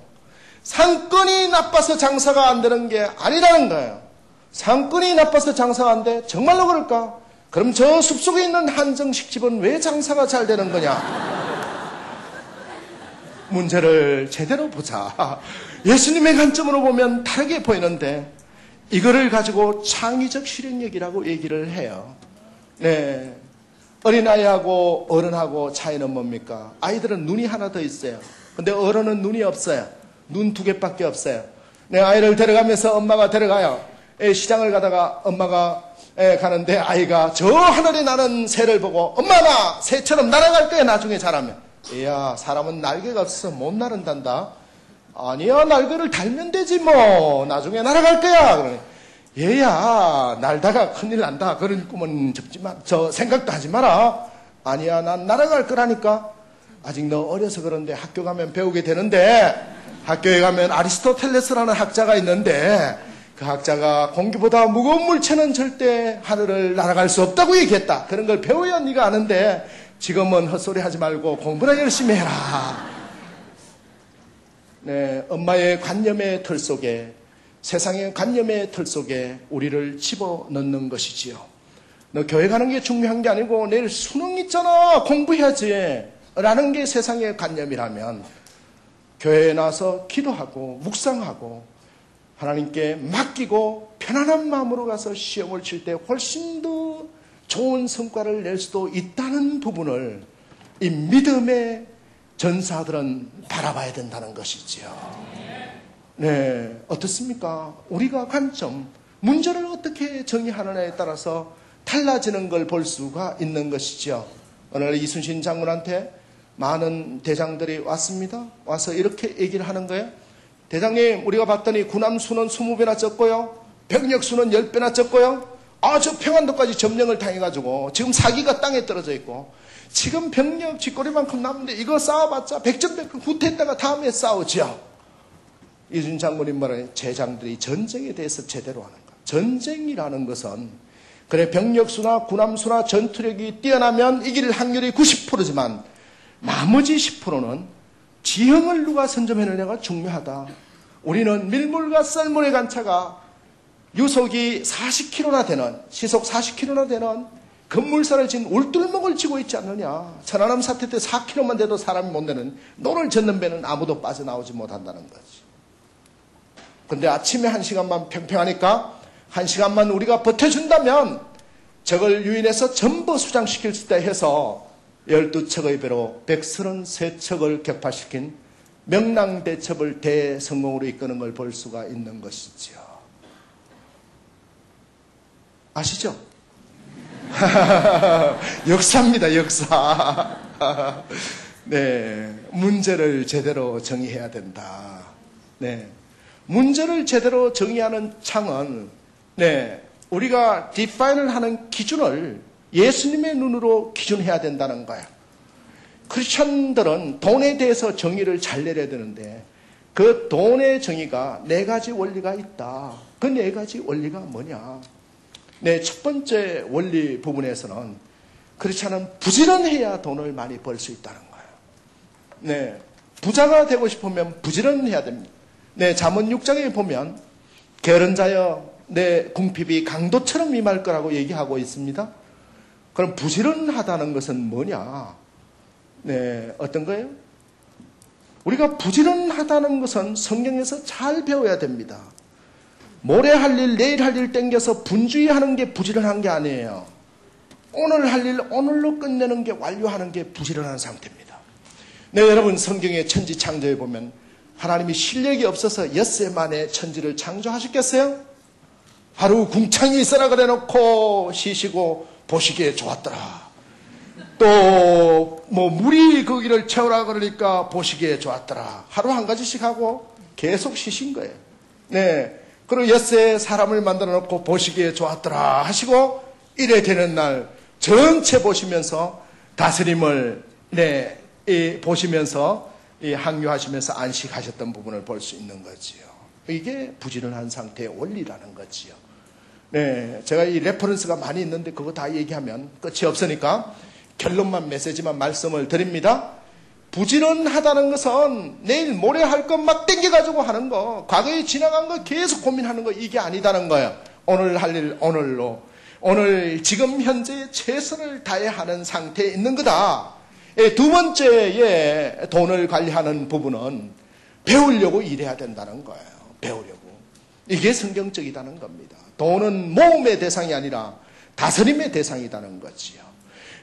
상권이 나빠서 장사가 안 되는 게 아니라는 거예요. 상권이 나빠서 장사가 안 돼? 정말로 그럴까? 그럼 저 숲속에 있는 한정식집은 왜 장사가 잘 되는 거냐? 문제를 제대로 보자. 예수님의 관점으로 보면 다르게 보이는데 이거를 가지고 창의적 실행력이라고 얘기를 해요. 네, 어린아이하고 어른하고 차이는 뭡니까? 아이들은 눈이 하나 더 있어요. 근데 어른은 눈이 없어요. 눈 2개밖에 없어요. 네, 아이를 데려가면서 엄마가 데려가요. 시장을 가다가 엄마가 가는데 아이가 저 하늘에 나는 새를 보고 엄마 나 새처럼 날아갈 거야 나중에 자라면. 이야, 사람은 날개가 없어서 못 나른단다. 아니야, 날개를 달면 되지 뭐. 나중에 날아갈 거야. 그러니 얘야, 날다가 큰일 난다. 그런 꿈은 접지 마. 저 생각도 하지 마라. 아니야, 난 날아갈 거라니까. 아직 너 어려서 그런데 학교 가면 배우게 되는데, 학교에 가면 아리스토텔레스라는 학자가 있는데 그 학자가 공기보다 무거운 물체는 절대 하늘을 날아갈 수 없다고 얘기했다. 그런 걸 배워야 네가 아는데 지금은 헛소리 하지 말고 공부나 열심히 해라. 네, 엄마의 관념의 틀 속에, 세상의 관념의 틀 속에 우리를 집어넣는 것이지요. 너 교회 가는 게 중요한 게 아니고 내일 수능 있잖아, 공부해야지 라는 게 세상의 관념이라면 교회에 나와서 기도하고 묵상하고 하나님께 맡기고 편안한 마음으로 가서 시험을 칠 때 훨씬 더 좋은 성과를 낼 수도 있다는 부분을 이 믿음의 전사들은 바라봐야 된다는 것이지요. 네, 어떻습니까? 우리가 관점, 문제를 어떻게 정의하느냐에 따라서 달라지는 걸 볼 수가 있는 것이지요. 오늘 이순신 장군한테 많은 대장들이 왔습니다. 와서 이렇게 얘기를 하는 거예요. 대장님, 우리가 봤더니 군함 수는 20배나 적고요. 병력 수는 10배나 적고요. 저 평안도까지 점령을 당해가지고 지금 사기가 땅에 떨어져 있고 지금 병력 쥐꼬리만큼 남는데 이거 싸워봤자 백전백승 후퇴했다가 다음에 싸우죠. 이순신 장군이 말하는 제장들이 전쟁에 대해서 제대로 하는 것. 전쟁이라는 것은 그래 병력 수나 군함 수나 전투력이 뛰어나면 이길 확률이 90%지만 나머지 10%는 지형을 누가 선점해내냐가 중요하다. 우리는 밀물과 썰물의 간차가 유속이 40km나 되는, 시속 40km나 되는 급물살을 진 울tur목을 지고 있지 않느냐. 천안함 사태 때 4km만 돼도 사람이 못 내는 노를 젓는 배는 아무도 빠져나오지 못한다는 거지. 근데 아침에 1시간만 평평하니까 1시간만 우리가 버텨준다면 저걸 유인해서 전부 수장시킬 수 있다 해서 12척의 배로 133척을 격파시킨 명랑대첩을 대성공으로 이끄는 걸 볼 수가 있는 것이지요. 아시죠? 역사입니다, 역사. 네, 문제를 제대로 정의해야 된다. 네, 문제를 제대로 정의하는 창은 우리가 디파인을 하는 기준을 예수님의 눈으로 기준해야 된다는 거예요. 크리스천들은 돈에 대해서 정의를 잘 내려야 되는데 그 돈의 정의가 4가지 원리가 있다. 그 4가지 원리가 뭐냐? 첫 번째 원리 부분에서는 크리스천은 부지런해야 돈을 많이 벌 수 있다는 거예요. 부자가 되고 싶으면 부지런해야 됩니다. 잠언 6장에 보면 게으른 자여 내 궁핍이 강도처럼 임할 거라고 얘기하고 있습니다. 그럼 부지런하다는 것은 뭐냐? 어떤 거예요? 우리가 부지런하다는 것은 성경에서 잘 배워야 됩니다. 모레 할 일, 내일 할 일 땡겨서 분주히하는 게 부지런한 게 아니에요. 오늘 할 일 오늘로 끝내는 게 완료하는 게 부지런한 상태입니다. 여러분 성경의 천지 창조에 보면 하나님이 실력이 없어서 엿새 만에 천지를 창조하셨겠어요? 하루 궁창이 있어라 그래 놓고 쉬시고 보시기에 좋았더라. 또 물이 거기를 채우라 그러니까 보시기에 좋았더라. 하루 한 가지씩 하고 계속 쉬신 거예요. 그리고 엿새 사람을 만들어 놓고 보시기에 좋았더라 하시고 이래 되는 날 전체 보시면서 다스림을 보시면서 항유하시면서 안식하셨던 부분을 볼 수 있는 거지요. 이게 부지런한 상태의 원리라는 거지요. 제가 이 레퍼런스가 많이 있는데 그거 다 얘기하면 끝이 없으니까 결론만 메시지만 말씀을 드립니다. 부지런하다는 것은 내일 모레 할 것 막 땡겨가지고 하는 거, 과거에 지나간 거 계속 고민하는 거 이게 아니다는 거예요. 오늘 할 일 오늘로, 오늘 지금 현재 최선을 다해 하는 상태에 있는 거다. 두 번째에 돈을 관리하는 부분은 배우려고 일해야 된다는 거예요. 배우려고. 이게 성경적이다는 겁니다. 돈은 모험의 대상이 아니라 다스림의 대상이라는 거지요.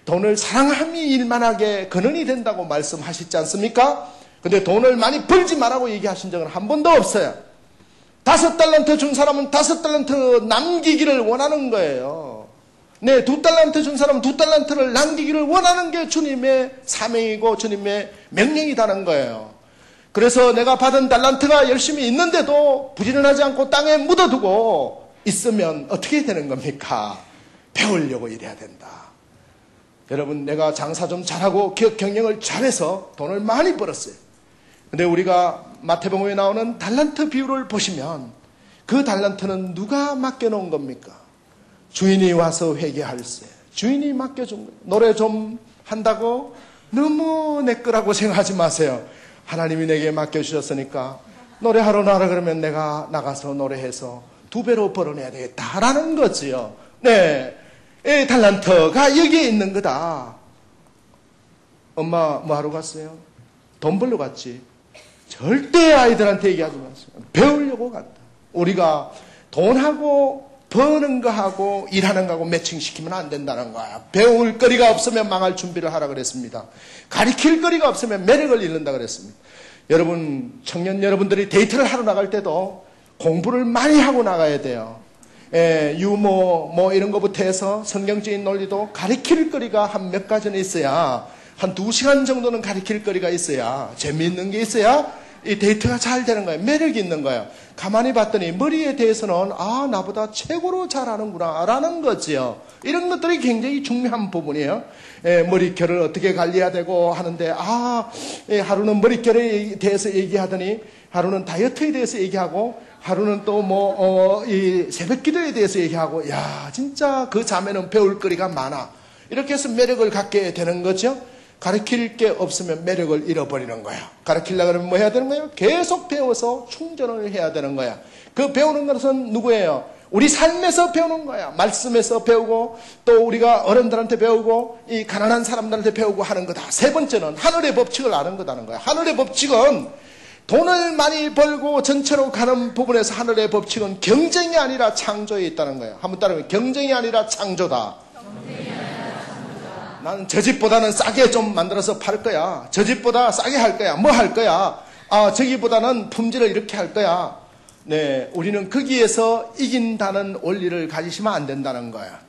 돈을 사랑함이 일만하게 근원이 된다고 말씀하시지 않습니까? 근데 돈을 많이 벌지 말라고 얘기하신 적은 한 번도 없어요. 5달란트 준 사람은 5달란트 남기기를 원하는 거예요. 네, 2달란트 준 사람은 2달란트를 남기기를 원하는 게 주님의 사명이고 주님의 명령이라는 거예요. 그래서 내가 받은 달란트가 열심히 있는데도 부지런하지 않고 땅에 묻어두고 있으면 어떻게 되는 겁니까? 배우려고 일해야 된다. 여러분, 내가 장사 좀 잘하고 기업 경영을 잘해서 돈을 많이 벌었어요. 근데 우리가 마태복음에 나오는 달란트 비율을 보시면 그 달란트는 누가 맡겨놓은 겁니까? 주인이 와서 회개할세. 주인이 맡겨준 거예요. 노래 좀 한다고 너무 내 거라고 생각하지 마세요. 하나님이 내게 맡겨주셨으니까 노래하러 나라 그러면 내가 나가서 노래해서 2배로 벌어내야 되겠다라는 거지요. 네, 이 달란트가 여기에 있는 거다. 엄마 뭐 하러 갔어요? 돈 벌러 갔지. 절대 아이들한테 얘기하지 마세요. 배우려고 간다. 우리가 돈하고 버는 거하고 일하는 거하고 매칭시키면 안 된다는 거야. 배울 거리가 없으면 망할 준비를 하라 그랬습니다. 가리킬 거리가 없으면 매력을 잃는다 그랬습니다. 여러분, 청년 여러분들이 데이트를 하러 나갈 때도 공부를 많이 하고 나가야 돼요. 유머 뭐 이런 것부터 해서 성경적인 논리도 가리킬 거리가 한 몇 가지는 있어야, 한 2시간 정도는 가리킬 거리가 있어야, 재미있는 게 있어야 이 데이트가 잘 되는 거예요. 매력이 있는 거예요. 가만히 봤더니 머리에 대해서는 나보다 최고로 잘하는구나 라는 거지요. 이런 것들이 굉장히 중요한 부분이에요. 머릿결을 어떻게 관리해야 되고 하는데 하루는 머릿결에 대해서 얘기하더니 하루는 다이어트에 대해서 얘기하고 하루는 또 이 새벽 기도에 대해서 얘기하고, 야, 진짜 그 자매는 배울 거리가 많아. 이렇게 해서 매력을 갖게 되는 거죠. 가르칠 게 없으면 매력을 잃어버리는 거야. 가르치려고 하면 뭐 해야 되는 거예요? 계속 배워서 충전을 해야 되는 거야. 그 배우는 것은 누구예요? 우리 삶에서 배우는 거야. 말씀에서 배우고, 또 우리가 어른들한테 배우고, 이 가난한 사람들한테 배우고 하는 거다. 세 번째는 하늘의 법칙을 아는 거다는 거야. 하늘의 법칙은 돈을 많이 벌고 전체로 가는 부분에서 하늘의 법칙은 경쟁이 아니라 창조에 있다는 거예요. 한번 따라하면 경쟁이 아니라 창조다. 나는 저 집보다는 싸게 좀 만들어서 팔 거야. 저 집보다 싸게 할 거야. 뭐 할 거야? 저기보다는 품질을 이렇게 할 거야. 네, 우리는 거기에서 이긴다는 원리를 가지시면 안 된다는 거야.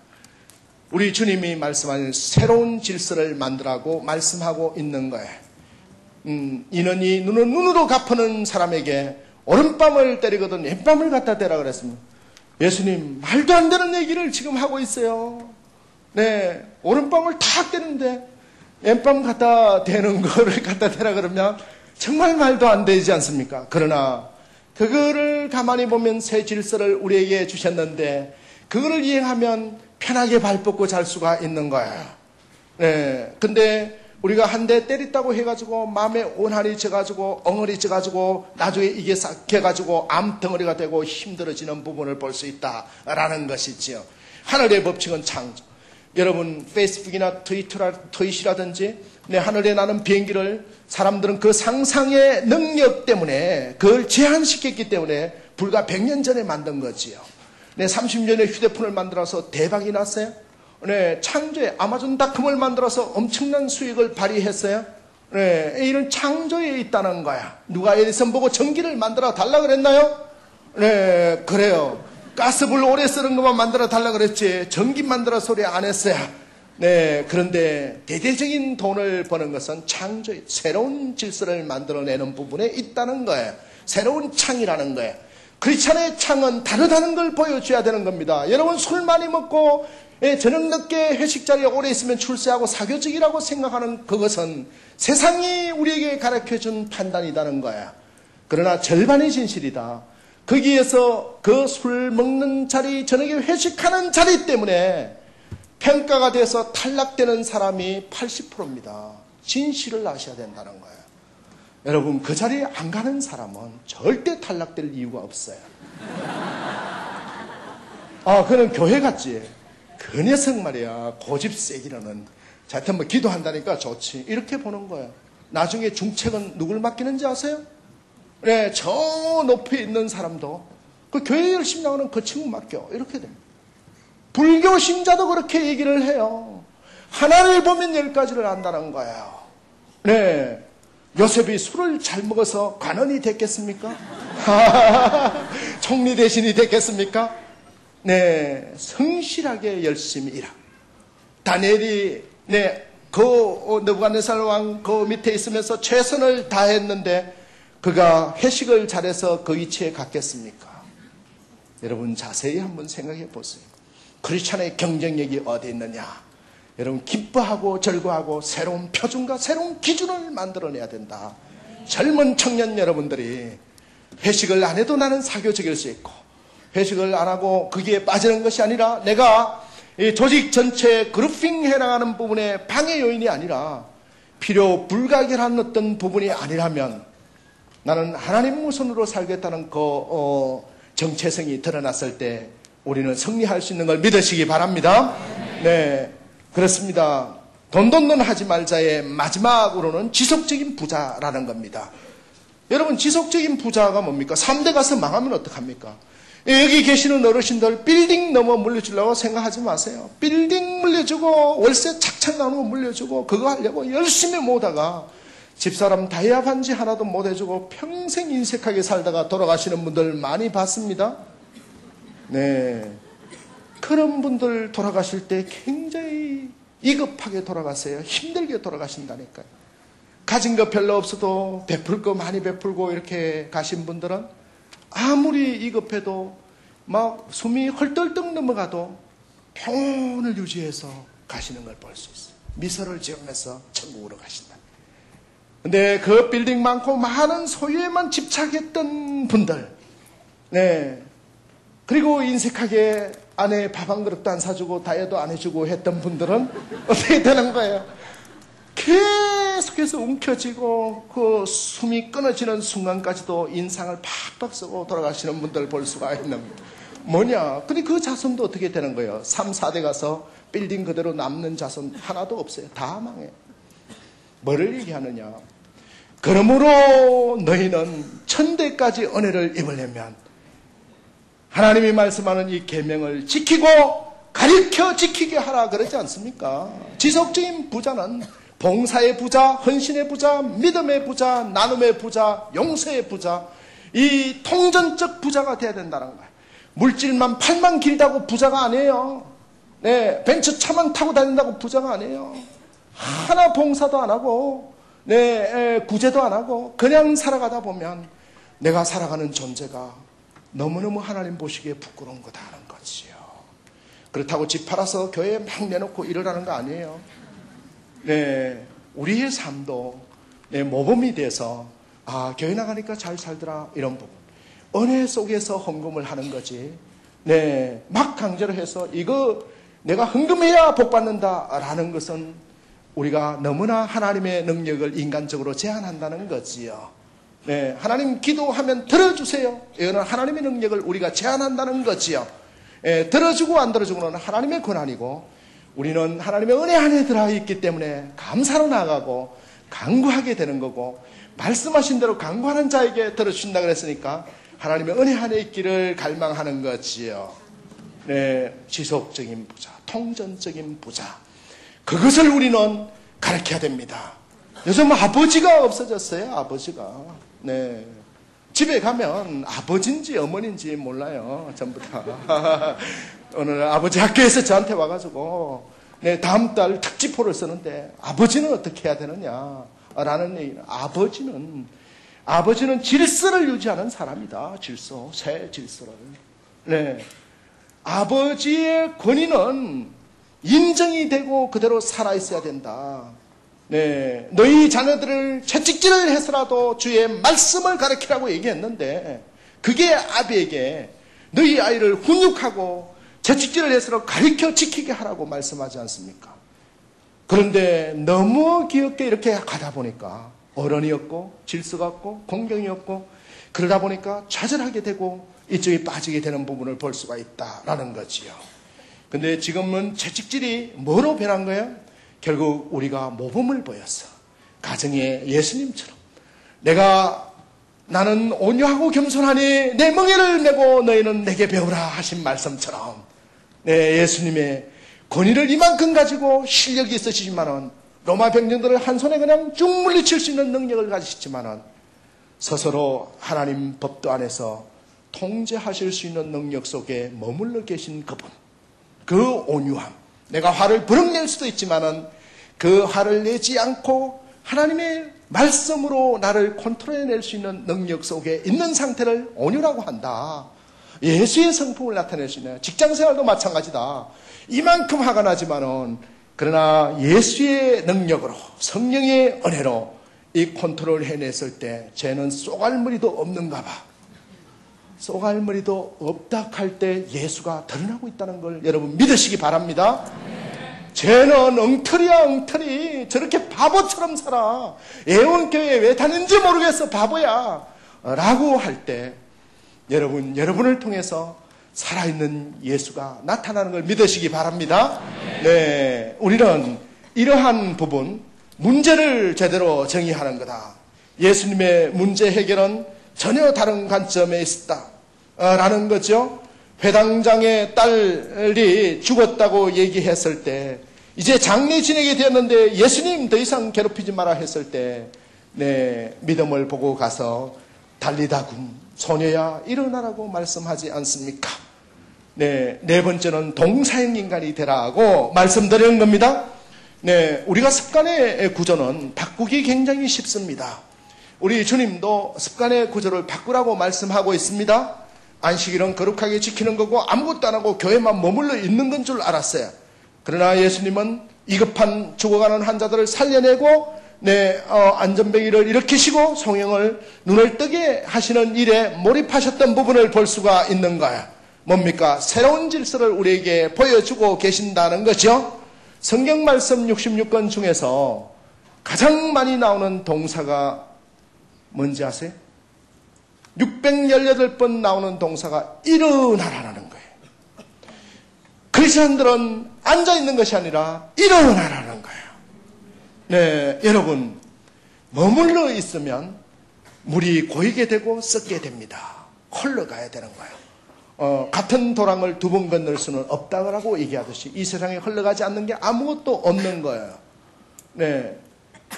우리 주님이 말씀하는 새로운 질서를 만들라고 말씀하고 있는 거예요. 인원이 눈은 눈으로 갚는 사람에게 오른밤을 때리거든 왼밤을 갖다 대라 그랬습니다. 예수님, 말도 안 되는 얘기를 지금 하고 있어요. 네, 오른밤을 탁 때리는데 왼밤 갖다 대는 거를 갖다 대라 그러면 정말 말도 안 되지 않습니까? 그러나 그거를 가만히 보면 새 질서를 우리에게 주셨는데 그거를 이행하면 편하게 발 뻗고 잘 수가 있는 거예요. 네, 근데 우리가 한 대 때렸다고 해가지고 마음에 온한이 져가지고 엉얼이 져가지고 나중에 이게 삭혀가지고 암덩어리가 되고 힘들어지는 부분을 볼 수 있다라는 것이지요. 하늘의 법칙은 창조. 여러분, 페이스북이나 트윗이라든지 하늘에 나는 비행기를 사람들은 그 상상의 능력 때문에 그걸 제한시켰기 때문에 불과 100년 전에 만든 거지요. 30년에 휴대폰을 만들어서 대박이 났어요. 창조에 아마존닷컴을 만들어서 엄청난 수익을 발휘했어요. 이런 창조에 있다는 거야. 누가 에디슨 보고 전기를 만들어 달라 그랬나요? 그래요. 가스불 오래 쓰는 것만 만들어 달라 그랬지 전기 만들어 소리 안 했어요. 그런데 대대적인 돈을 버는 것은 창조, 새로운 질서를 만들어내는 부분에 있다는 거예요. 새로운 창이라는 거예요. 크리스찬의 창은 다르다는 걸 보여줘야 되는 겁니다. 여러분, 술 많이 먹고 저녁 늦게 회식 자리에 오래 있으면 출세하고 사교적이라고 생각하는 그것은 세상이 우리에게 가르쳐준 판단이라는 거야. 그러나 절반이 진실이다. 거기에서 그 술 먹는 자리, 저녁에 회식하는 자리 때문에 평가가 돼서 탈락되는 사람이 80%입니다. 진실을 아셔야 된다는 거예요. 여러분, 그 자리에 안 가는 사람은 절대 탈락될 이유가 없어요. 그는 교회 같지. 그 녀석 말이야, 고집 세기로는. 자, 하여튼 뭐 기도한다니까 좋지. 이렇게 보는 거야. 나중에 중책은 누굴 맡기는지 아세요? 네, 저 높이 있는 사람도 그 교회 열심히 나오는 그 친구 맡겨. 이렇게 돼. 불교 신자도 그렇게 얘기를 해요. 하나를 보면 10가지를 안다는 거예요. 네. 요셉이 술을 잘 먹어서 관원이 됐겠습니까? 총리 대신이 됐겠습니까? 네. 성실하게 열심히 일하고. 다니엘이, 네. 느부갓네살 왕 그 밑에 있으면서 최선을 다했는데 그가 회식을 잘해서 그 위치에 갔겠습니까? 여러분 자세히 한번 생각해 보세요. 크리스찬의 경쟁력이 어디 있느냐? 여러분 기뻐하고 절거하고 새로운 표준과 새로운 기준을 만들어내야 된다. 젊은 청년 여러분들이 회식을 안 해도 나는 사교적일 수 있고, 회식을 안 하고 거기에 빠지는 것이 아니라 내가 이 조직 전체에 그룹핑 해나가는 부분에 방해 요인이 아니라 필요 불가결한 어떤 부분이 아니라면 나는 하나님 우선으로 살겠다는 그 정체성이 드러났을 때 우리는 승리할 수 있는 걸 믿으시기 바랍니다. 네, 그렇습니다. 돈돈돈 하지 말자의 마지막으로는 지속적인 부자라는 겁니다. 여러분 지속적인 부자가 뭡니까? 3대 가서 망하면 어떡합니까? 여기 계시는 어르신들 빌딩 넘어 물려주려고 생각하지 마세요. 빌딩 물려주고 월세 착착 나누고 물려주고 그거 하려고 열심히 모다가 집사람 다이아 반지 하나도 못 해주고 평생 인색하게 살다가 돌아가시는 분들 많이 봤습니다. 네, 그런 분들 돌아가실 때 굉장히 이급하게 돌아가세요. 힘들게 돌아가신다니까요. 가진 거 별로 없어도 베풀 거 많이 베풀고 이렇게 가신 분들은 아무리 이급해도 막 숨이 헐떨떡 넘어가도 평온을 유지해서 가시는 걸 볼 수 있어요. 미소를 지으면서 천국으로 가신다. 근데 그 빌딩 많고 많은 소유에만 집착했던 분들, 네, 그리고 인색하게 아내 밥 한 그릇도 안 사주고 다이어도 안 해주고 했던 분들은 어떻게 되는 거예요? 계속해서 움켜쥐고 그 숨이 끊어지는 순간까지도 인상을 팍팍 쓰고 돌아가시는 분들 볼 수가 있는 뭐냐? 근데 그 자손도 어떻게 되는 거예요? 3, 4대 가서 빌딩 그대로 남는 자손 하나도 없어요. 다 망해요. 뭐를 얘기하느냐? 그러므로 너희는 천대까지 은혜를 입으려면 하나님이 말씀하는 이 계명을 지키고 가르쳐 지키게 하라 그러지 않습니까? 지속적인 부자는 봉사의 부자, 헌신의 부자, 믿음의 부자, 나눔의 부자, 용서의 부자, 이 통전적 부자가 돼야 된다는 거예요. 물질만 팔만 길다고 부자가 아니에요. 네, 벤츠차만 타고 다닌다고 부자가 아니에요. 하나 봉사도 안 하고, 네, 구제도 안 하고 그냥 살아가다 보면 내가 살아가는 존재가 너무너무 하나님 보시기에 부끄러운 거다 하는 거지요. 그렇다고 집 팔아서 교회에 막 내놓고 이러라는 거 아니에요. 네, 우리의 삶도 네, 모범이 돼서 교회 나가니까 잘 살더라 이런 부분. 은혜 속에서 헌금을 하는 거지. 네, 막 강제로 해서 이거 내가 헌금해야 복 받는다라는 것은 우리가 너무나 하나님의 능력을 인간적으로 제한한다는 거지요. 네, 하나님 기도하면 들어주세요. 이거는 하나님의 능력을 우리가 제한한다는 거지요. 들어주고 안 들어주고는 하나님의 권한이고 우리는 하나님의 은혜 안에 들어있기 때문에 감사로 나가고 간구하게 되는 거고 말씀하신 대로 간구하는 자에게 들어주신다 그랬으니까 하나님의 은혜 안에 있기를 갈망하는 거지요. 네, 지속적인 부자, 통전적인 부자. 그것을 우리는 가르쳐야 됩니다. 요즘 아버지가 없어졌어요. 아버지가. 네. 집에 가면 아버지인지 어머니인지 몰라요. 전부 다. 오늘 아버지 학교에서 저한테 와가지고 네, 다음 달 특집호를 쓰는데 아버지는 어떻게 해야 되느냐 라는 얘기는 아버지는 질서를 유지하는 사람이다. 질서, 새 질서를. 네. 아버지의 권위는 인정이 되고 그대로 살아있어야 된다. 네, 너희 자녀들을 채찍질을 해서라도 주의 말씀을 가르치라고 얘기했는데 그게 아비에게 너희 아이를 훈육하고 채찍질을 해서 가르쳐 지키게 하라고 말씀하지 않습니까? 그런데 너무 귀엽게 이렇게 가다 보니까 어른이 없고 질서가 없고 공경이 없고 그러다 보니까 좌절하게 되고 이쪽에 빠지게 되는 부분을 볼 수가 있다라는 거지요. 근데 지금은 채찍질이 뭐로 변한 거예요? 결국 우리가 모범을 보였어. 가정의 예수님처럼 나는 온유하고 겸손하니 내 멍에를 메고 너희는 내게 배우라 하신 말씀처럼 예수님의 권위를 이만큼 가지고 실력이 있으시지만은 로마 병정들을 한 손에 그냥 쭉 물리칠 수 있는 능력을 가지시지만은 스스로 하나님 법도 안에서 통제하실 수 있는 능력 속에 머물러 계신 그분, 그 온유함, 내가 화를 버럭 낼 수도 있지만은 그 화를 내지 않고 하나님의 말씀으로 나를 컨트롤해낼 수 있는 능력 속에 있는 상태를 온유라고 한다. 예수의 성품을 나타낼 수 있는 직장생활도 마찬가지다. 이만큼 화가 나지만은 그러나 예수의 능력으로 성령의 은혜로 이 컨트롤을 해냈을 때 쟤는 쏘갈머리도 없는가 봐. 쏘갈머리도 없다 할 때 예수가 드러나고 있다는 걸 여러분 믿으시기 바랍니다. 쟤는 엉터리야. 저렇게 바보처럼 살아. 예원교회에 왜 다니는지 모르겠어. 바보야. 라고 할 때 여러분을 통해서 살아있는 예수가 나타나는 걸 믿으시기 바랍니다. 네, 우리는 이러한 부분, 문제를 제대로 정의하는 거다. 예수님의 문제 해결은 전혀 다른 관점에 있었다. 라는 거죠. 회당장의 딸이 죽었다고 얘기했을 때, 이제 장례 지내게 되었는데 예수님 더 이상 괴롭히지 마라 했을 때, 믿음을 보고 가서 달리다굼 소녀야 일어나라고 말씀하지 않습니까? 네 번째는 동사형 인간이 되라고 말씀드리는 겁니다. 우리가 습관의 구조는 바꾸기 굉장히 쉽습니다. 우리 주님도 습관의 구조를 바꾸라고 말씀하고 있습니다. 안식일은 거룩하게 지키는 거고 아무것도 안 하고 교회만 머물러 있는 건 줄 알았어요. 그러나 예수님은 위급한 죽어가는 환자들을 살려내고 안전병기를 일으키시고 성령을 눈을 뜨게 하시는 일에 몰입하셨던 부분을 볼 수가 있는 거예요. 뭡니까? 새로운 질서를 우리에게 보여주고 계신다는 거죠. 성경 말씀 66권 중에서 가장 많이 나오는 동사가 뭔지 아세요? 618번 나오는 동사가 일어나라는 거예요. 크리스천들은 앉아있는 것이 아니라 일어나라는 거예요. 여러분, 머물러 있으면 물이 고이게 되고 썩게 됩니다. 흘러가야 되는 거예요. 같은 도랑을 두 번 건널 수는 없다고 얘기하듯이 이 세상에 흘러가지 않는 게 아무것도 없는 거예요.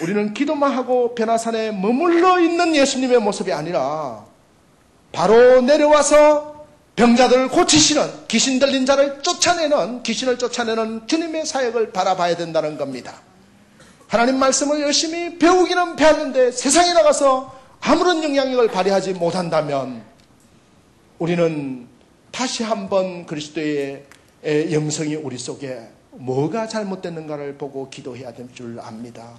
우리는 기도만 하고 변화산에 머물러 있는 예수님의 모습이 아니라 바로 내려와서 병자들을 고치시는, 귀신 들린 자를 쫓아내는, 귀신을 쫓아내는 주님의 사역을 바라봐야 된다는 겁니다. 하나님 말씀을 열심히 배우기는 배웠는데 세상에 나가서 아무런 영향력을 발휘하지 못한다면 우리는 다시 한번 그리스도의 영성이 우리 속에 뭐가 잘못됐는가를 보고 기도해야 될 줄 압니다.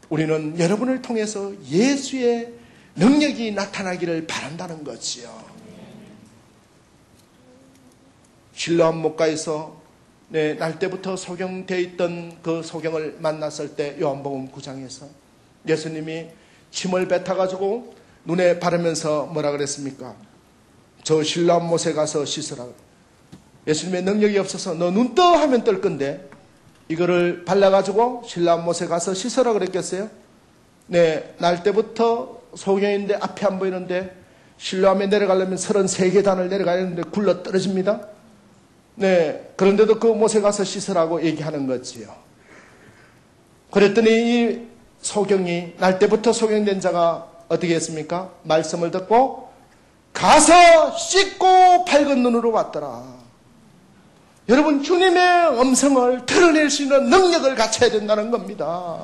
우리는 여러분을 통해서 예수의 능력이 나타나기를 바란다는 거지요. 실로암 목가에서 날 때부터 소경되어 있던 그 소경을 만났을 때 요한복음 9장에서 예수님이 침을 뱉어가지고 눈에 바르면서 뭐라 그랬습니까? 저 실로암 못에 가서 씻으라. 예수님의 능력이 없어서 너 눈 떠 하면 뜰 건데 이거를 발라가지고 실로암 못에 가서 씻으라 그랬겠어요? 날 때부터 소경인데 앞이 안 보이는데 실로암에 내려가려면 33계단을 내려가야 하는데 굴러 떨어집니다. 그런데도 그 못에 가서 씻으라고 얘기하는 거지요. 그랬더니 이 소경이, 날 때부터 소경된 자가 어떻게 했습니까? 말씀을 듣고 가서 씻고 밝은 눈으로 왔더라. 여러분, 주님의 음성을 드러낼 수 있는 능력을 갖춰야 된다는 겁니다.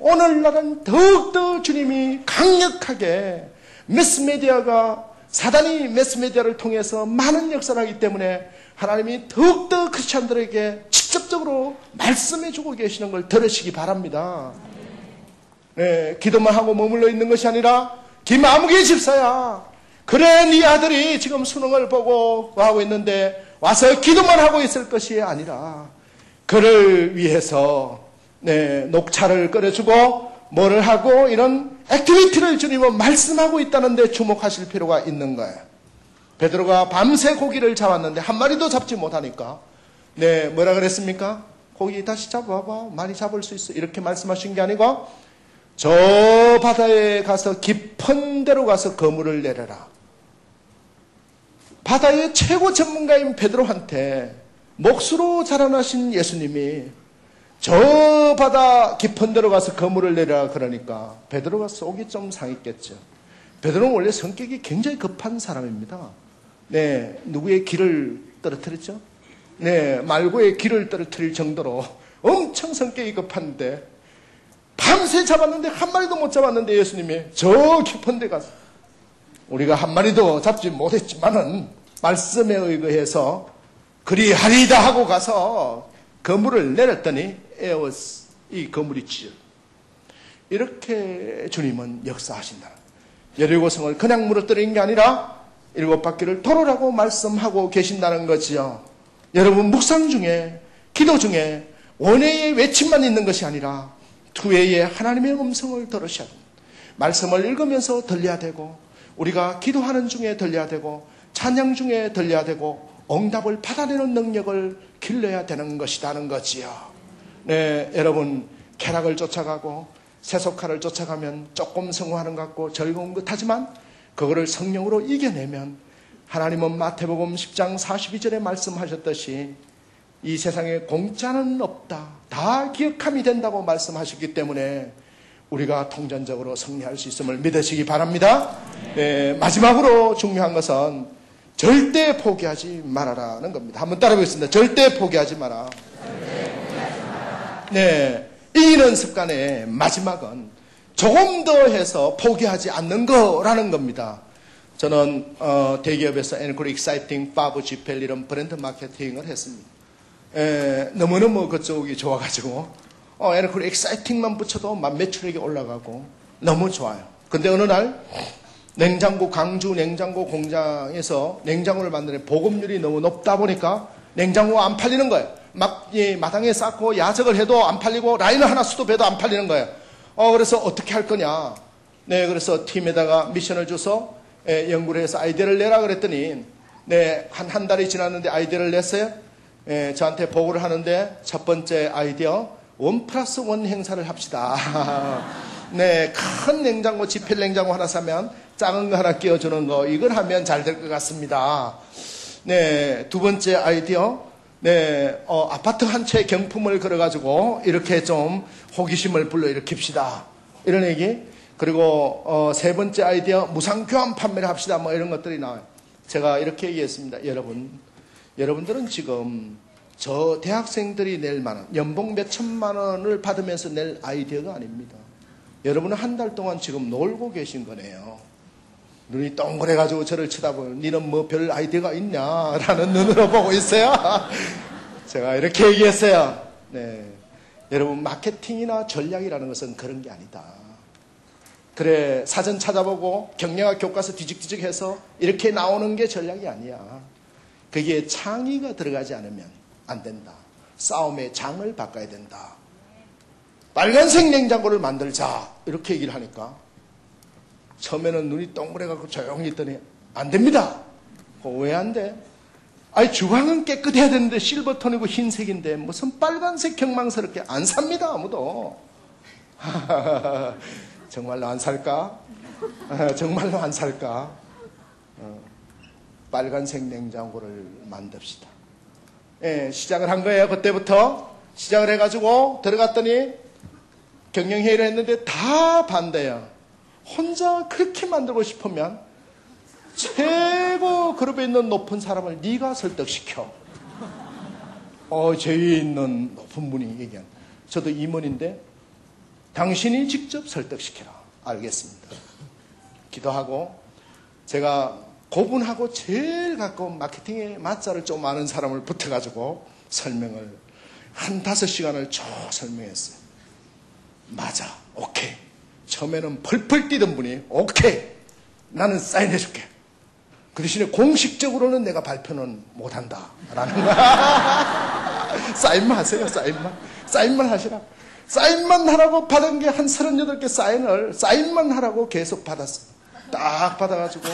오늘날은 더욱더 주님이 강력하게 사단이 매스메디아를 통해서 많은 역사를 하기 때문에 하나님이 더욱더 크리스찬들에게 직접적으로 말씀해주고 계시는 걸 들으시기 바랍니다. 기도만 하고 머물러 있는 것이 아니라 김아무개 집사야, 그래 네 아들이 지금 수능을 보고 하고 있는데 와서 기도만 하고 있을 것이 아니라 그를 위해서 녹차를 끓여주고 뭐를 하고 이런 액티비티를 주님은 말씀하고 있다는 데 주목하실 필요가 있는 거예요. 베드로가 밤새 고기를 잡았는데 한 마리도 잡지 못하니까 네, 뭐라 그랬습니까? 고기 다시 잡아봐. 많이 잡을 수 있어. 이렇게 말씀하신 게 아니고 저 바다에 가서 깊은 데로 가서 그물을 내려라. 바다의 최고 전문가인 베드로한테 몫으로 자라나신 예수님이 저 바다 깊은 데로 가서 그물을 내려라 그러니까 베드로가 속이 좀 상했겠죠. 베드로는 원래 성격이 굉장히 급한 사람입니다. 네, 누구의 길을 떨어뜨렸죠? 네, 말고의 길을 떨어뜨릴 정도로 엄청 성격이 급한데 밤새 잡았는데 한 마리도 못 잡았는데 예수님이 저 깊은 데 가서 우리가 한 마리도 잡지 못했지만은 말씀에 의거해서 그리하리다 하고 가서 그물을 내렸더니 에어스 이 그물이 찌요. 이렇게 주님은 역사하신다. 여리고성을 그냥 무너뜨리는 게 아니라 7바퀴를 돌으라고 말씀하고 계신다는 거지요. 여러분 묵상 중에 기도 중에 원회의 외침만 있는 것이 아니라 투회의 하나님의 음성을 들으셔야 됩니다. 말씀을 읽으면서 들려야 되고 우리가 기도하는 중에 들려야 되고 찬양 중에 들려야 되고 응답을 받아내는 능력을 길러야 되는 것이라는 거지요. 네, 여러분 쾌락을 쫓아가고 세속화를 쫓아가면 조금 성공하는 것 같고 즐거운 것 하지만 그거를 성령으로 이겨내면 하나님은 마태복음 10장 42절에 말씀하셨듯이 이 세상에 공짜는 없다. 다 기억함이 된다고 말씀하셨기 때문에 우리가 통전적으로 승리할 수 있음을 믿으시기 바랍니다. 네, 마지막으로 중요한 것은 절대 포기하지 말아라는 겁니다. 한번 따라 보겠습니다. 절대 포기하지 마라. 네, 이기는 습관의 마지막은 조금 더 해서 포기하지 않는 거라는 겁니다. 저는 대기업에서 에너콜 익사이팅 파브 지펠 이런 브랜드 마케팅을 했습니다. 너무너무 그쪽이 좋아가지고 에너콜 익사이팅만 붙여도 매출액이 올라가고 너무 좋아요. 근데 어느 날 냉장고 광주 냉장고 공장에서 냉장고를 만드는 보급률이 너무 높다 보니까 냉장고가 안 팔리는 거예요. 막 마당에 쌓고 야적을 해도 안 팔리고 라인을 하나 수도배도 안 팔리는 거예요. 그래서 어떻게 할 거냐. 네, 그래서 팀에다가 미션을 줘서 연구를 해서 아이디어를 내라 그랬더니 네, 한 달이 지났는데 아이디어를 냈어요. 저한테 보고를 하는데 첫 번째 아이디어 1+1 행사를 합시다. 네, 큰 냉장고 지필 냉장고 하나 사면 작은 거 하나 끼워주는 거 이걸 하면 잘 될 것 같습니다. 네, 두 번째 아이디어 네, 아파트 한 채 경품을 걸어가지고 이렇게 좀 호기심을 불러일으킵시다. 이런 얘기. 그리고 세 번째 아이디어 무상 교환 판매를 합시다. 뭐 이런 것들이 나와요. 제가 이렇게 얘기했습니다. 여러분들은 지금 저 대학생들이 낼 만한 연봉 몇 천만 원을 받으면서 낼 아이디어가 아닙니다. 여러분은 한 달 동안 지금 놀고 계신 거네요. 눈이 동그래가지고 저를 쳐다보면 니는 뭐 별 아이디어가 있냐 라는 눈으로 보고 있어요. 제가 이렇게 얘기했어요. 네, 여러분 마케팅이나 전략이라는 것은 그런 게 아니다. 그래 사전 찾아보고 경영학 교과서 뒤적뒤적해서 이렇게 나오는 게 전략이 아니야. 그게 창의가 들어가지 않으면 안 된다. 싸움의 장을 바꿔야 된다. 빨간색 냉장고를 만들자 이렇게 얘기를 하니까 처음에는 눈이 동그래갖고 조용히 있더니 안 됩니다. 왜 안 돼? 아니 주방은 깨끗해야 되는데 실버톤이고 흰색인데 무슨 빨간색 경망스럽게 안 삽니다. 아무도. 정말로 안 살까? 정말로 안 살까? 빨간색 냉장고를 만듭시다. 예, 시작을 한 거예요. 그때부터 시작을 해가지고 들어갔더니 경영회의를 했는데 다 반대야. 혼자 그렇게 만들고 싶으면 최고 그룹에 있는 높은 사람을 네가 설득시켜. 제 위에 있는 높은 분이 얘기한. 저도 임원인데 당신이 직접 설득시켜라. 알겠습니다. 기도하고 제가 고분하고 제일 가까운 마케팅의 맞자를 좀 아는 사람을 붙여가지고 설명을 한 5시간을 쭉 설명했어요. 맞아, 오케이. 처음에는 펄펄 뛰던 분이 오케이, 나는 사인해줄게. 그 대신에 공식적으로는 내가 발표는 못한다 라는 거야. 사인만 하세요. 사인만 하시라. 사인만 하라고 받은 게 한 38개 사인만 하라고 계속 받았어요. 딱 받아가지고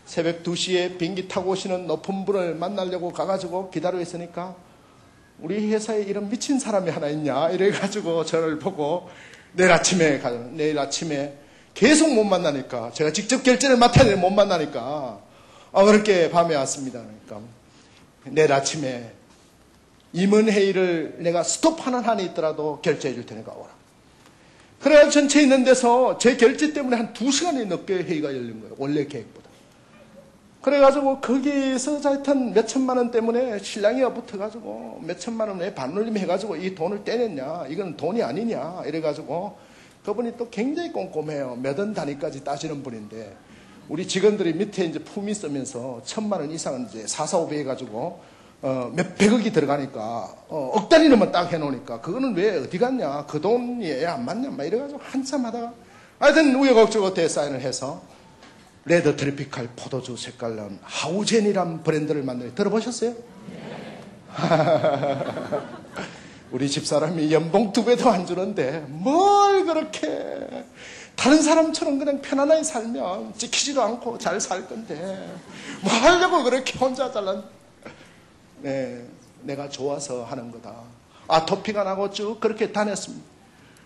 새벽 2시에 비행기 타고 오시는 높은 분을 만나려고 가가지고 기다리고 있으니까 우리 회사에 이런 미친 사람이 하나 있냐 이래가지고 저를 보고 내일 아침에 계속 못 만나니까 제가 직접 결제를 맡아야 되는데 못 만나니까 그렇게 밤에 왔습니다. 그러니까 내일 아침에 임원회의를 내가 스톱하는 한이 있더라도 결제해 줄 테니까 오라. 그래야 전체 있는 데서 제 결제 때문에 한 2시간이 넘게 회의가 열린 거예요. 원래 계획보다. 그래가지고 거기에서 하여튼 몇천만 원 때문에 신랑이가 붙어가지고 몇천만 원에 반올림 해가지고 이 돈을 떼냈냐. 이건 돈이 아니냐. 이래가지고 그분이 또 굉장히 꼼꼼해요. 몇 원 단위까지 따지는 분인데 우리 직원들이 밑에 이제 품위 쓰면서 1,000만 원 이상은 이제 4,500 해가지고 몇 백억이 들어가니까 억 단위로만 딱 해놓으니까 그거는 왜 어디 갔냐. 그 돈이 왜 안 맞냐. 막 이래가지고 한참 하다가 하여튼 우여곡절 끝에 사인을 해서 레드 트로피칼 포도주 색깔 난 하우젠이란 브랜드를 만들어 들어보셨어요? 우리 집사람이 연봉 2배도 안 주는데 뭘 그렇게 다른 사람처럼 그냥 편안하게 살면 찍히지도 않고 잘 살 건데 뭐 하려고 그렇게 혼자 잘난. 네, 내가 좋아서 하는 거다. 아토피가 나고 쭉 그렇게 다녔습니다.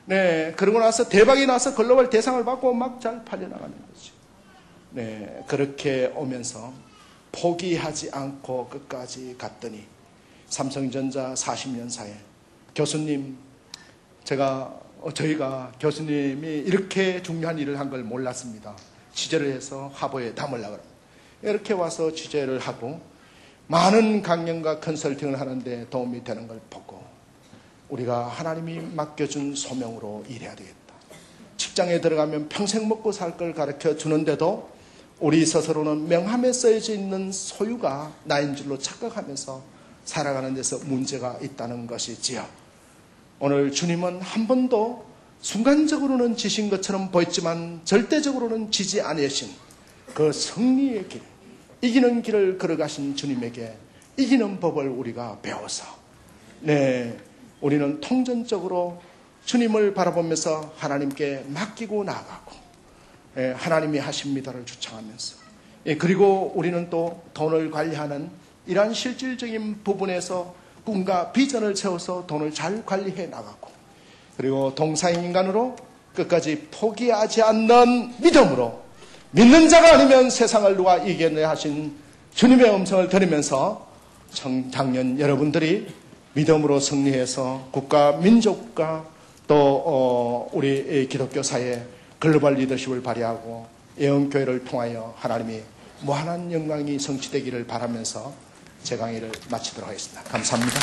네, 그러고 나서 대박이 나서 글로벌 대상을 받고 막 잘 팔려나가는 거죠. 네, 그렇게 오면서 포기하지 않고 끝까지 갔더니 삼성전자 40년 사이에 교수님, 저희가 교수님이 이렇게 중요한 일을 한 걸 몰랐습니다. 취재를 해서 하버에 담으려고 합니다. 이렇게 와서 취재를 하고 많은 강연과 컨설팅을 하는데 도움이 되는 걸 보고 우리가 하나님이 맡겨준 소명으로 일해야 되겠다. 직장에 들어가면 평생 먹고 살 걸 가르쳐 주는데도 우리 스스로는 명함에 써져 있는 소유가 나인 줄로 착각하면서 살아가는 데서 문제가 있다는 것이지요. 오늘 주님은 한 번도 순간적으로는 지신 것처럼 보였지만 절대적으로는 지지 아니하신 그 승리의 길, 이기는 길을 걸어가신 주님에게 이기는 법을 우리가 배워서 우리는 통전적으로 주님을 바라보면서 하나님께 맡기고 나가고 하나님이 하십니다를 주창하면서 그리고 우리는 또 돈을 관리하는 이러한 실질적인 부분에서 꿈과 비전을 세워서 돈을 잘 관리해 나가고 그리고 동사인간으로 끝까지 포기하지 않는 믿음으로 믿는 자가 아니면 세상을 누가 이겨내야 하신 주님의 음성을 들으면서 작년 여러분들이 믿음으로 승리해서 국가 민족과 또 우리 기독교 사회에 글로벌 리더십을 발휘하고 예언교회를 통하여 하나님이 무한한 영광이 성취되기를 바라면서 제 강의를 마치도록 하겠습니다. 감사합니다.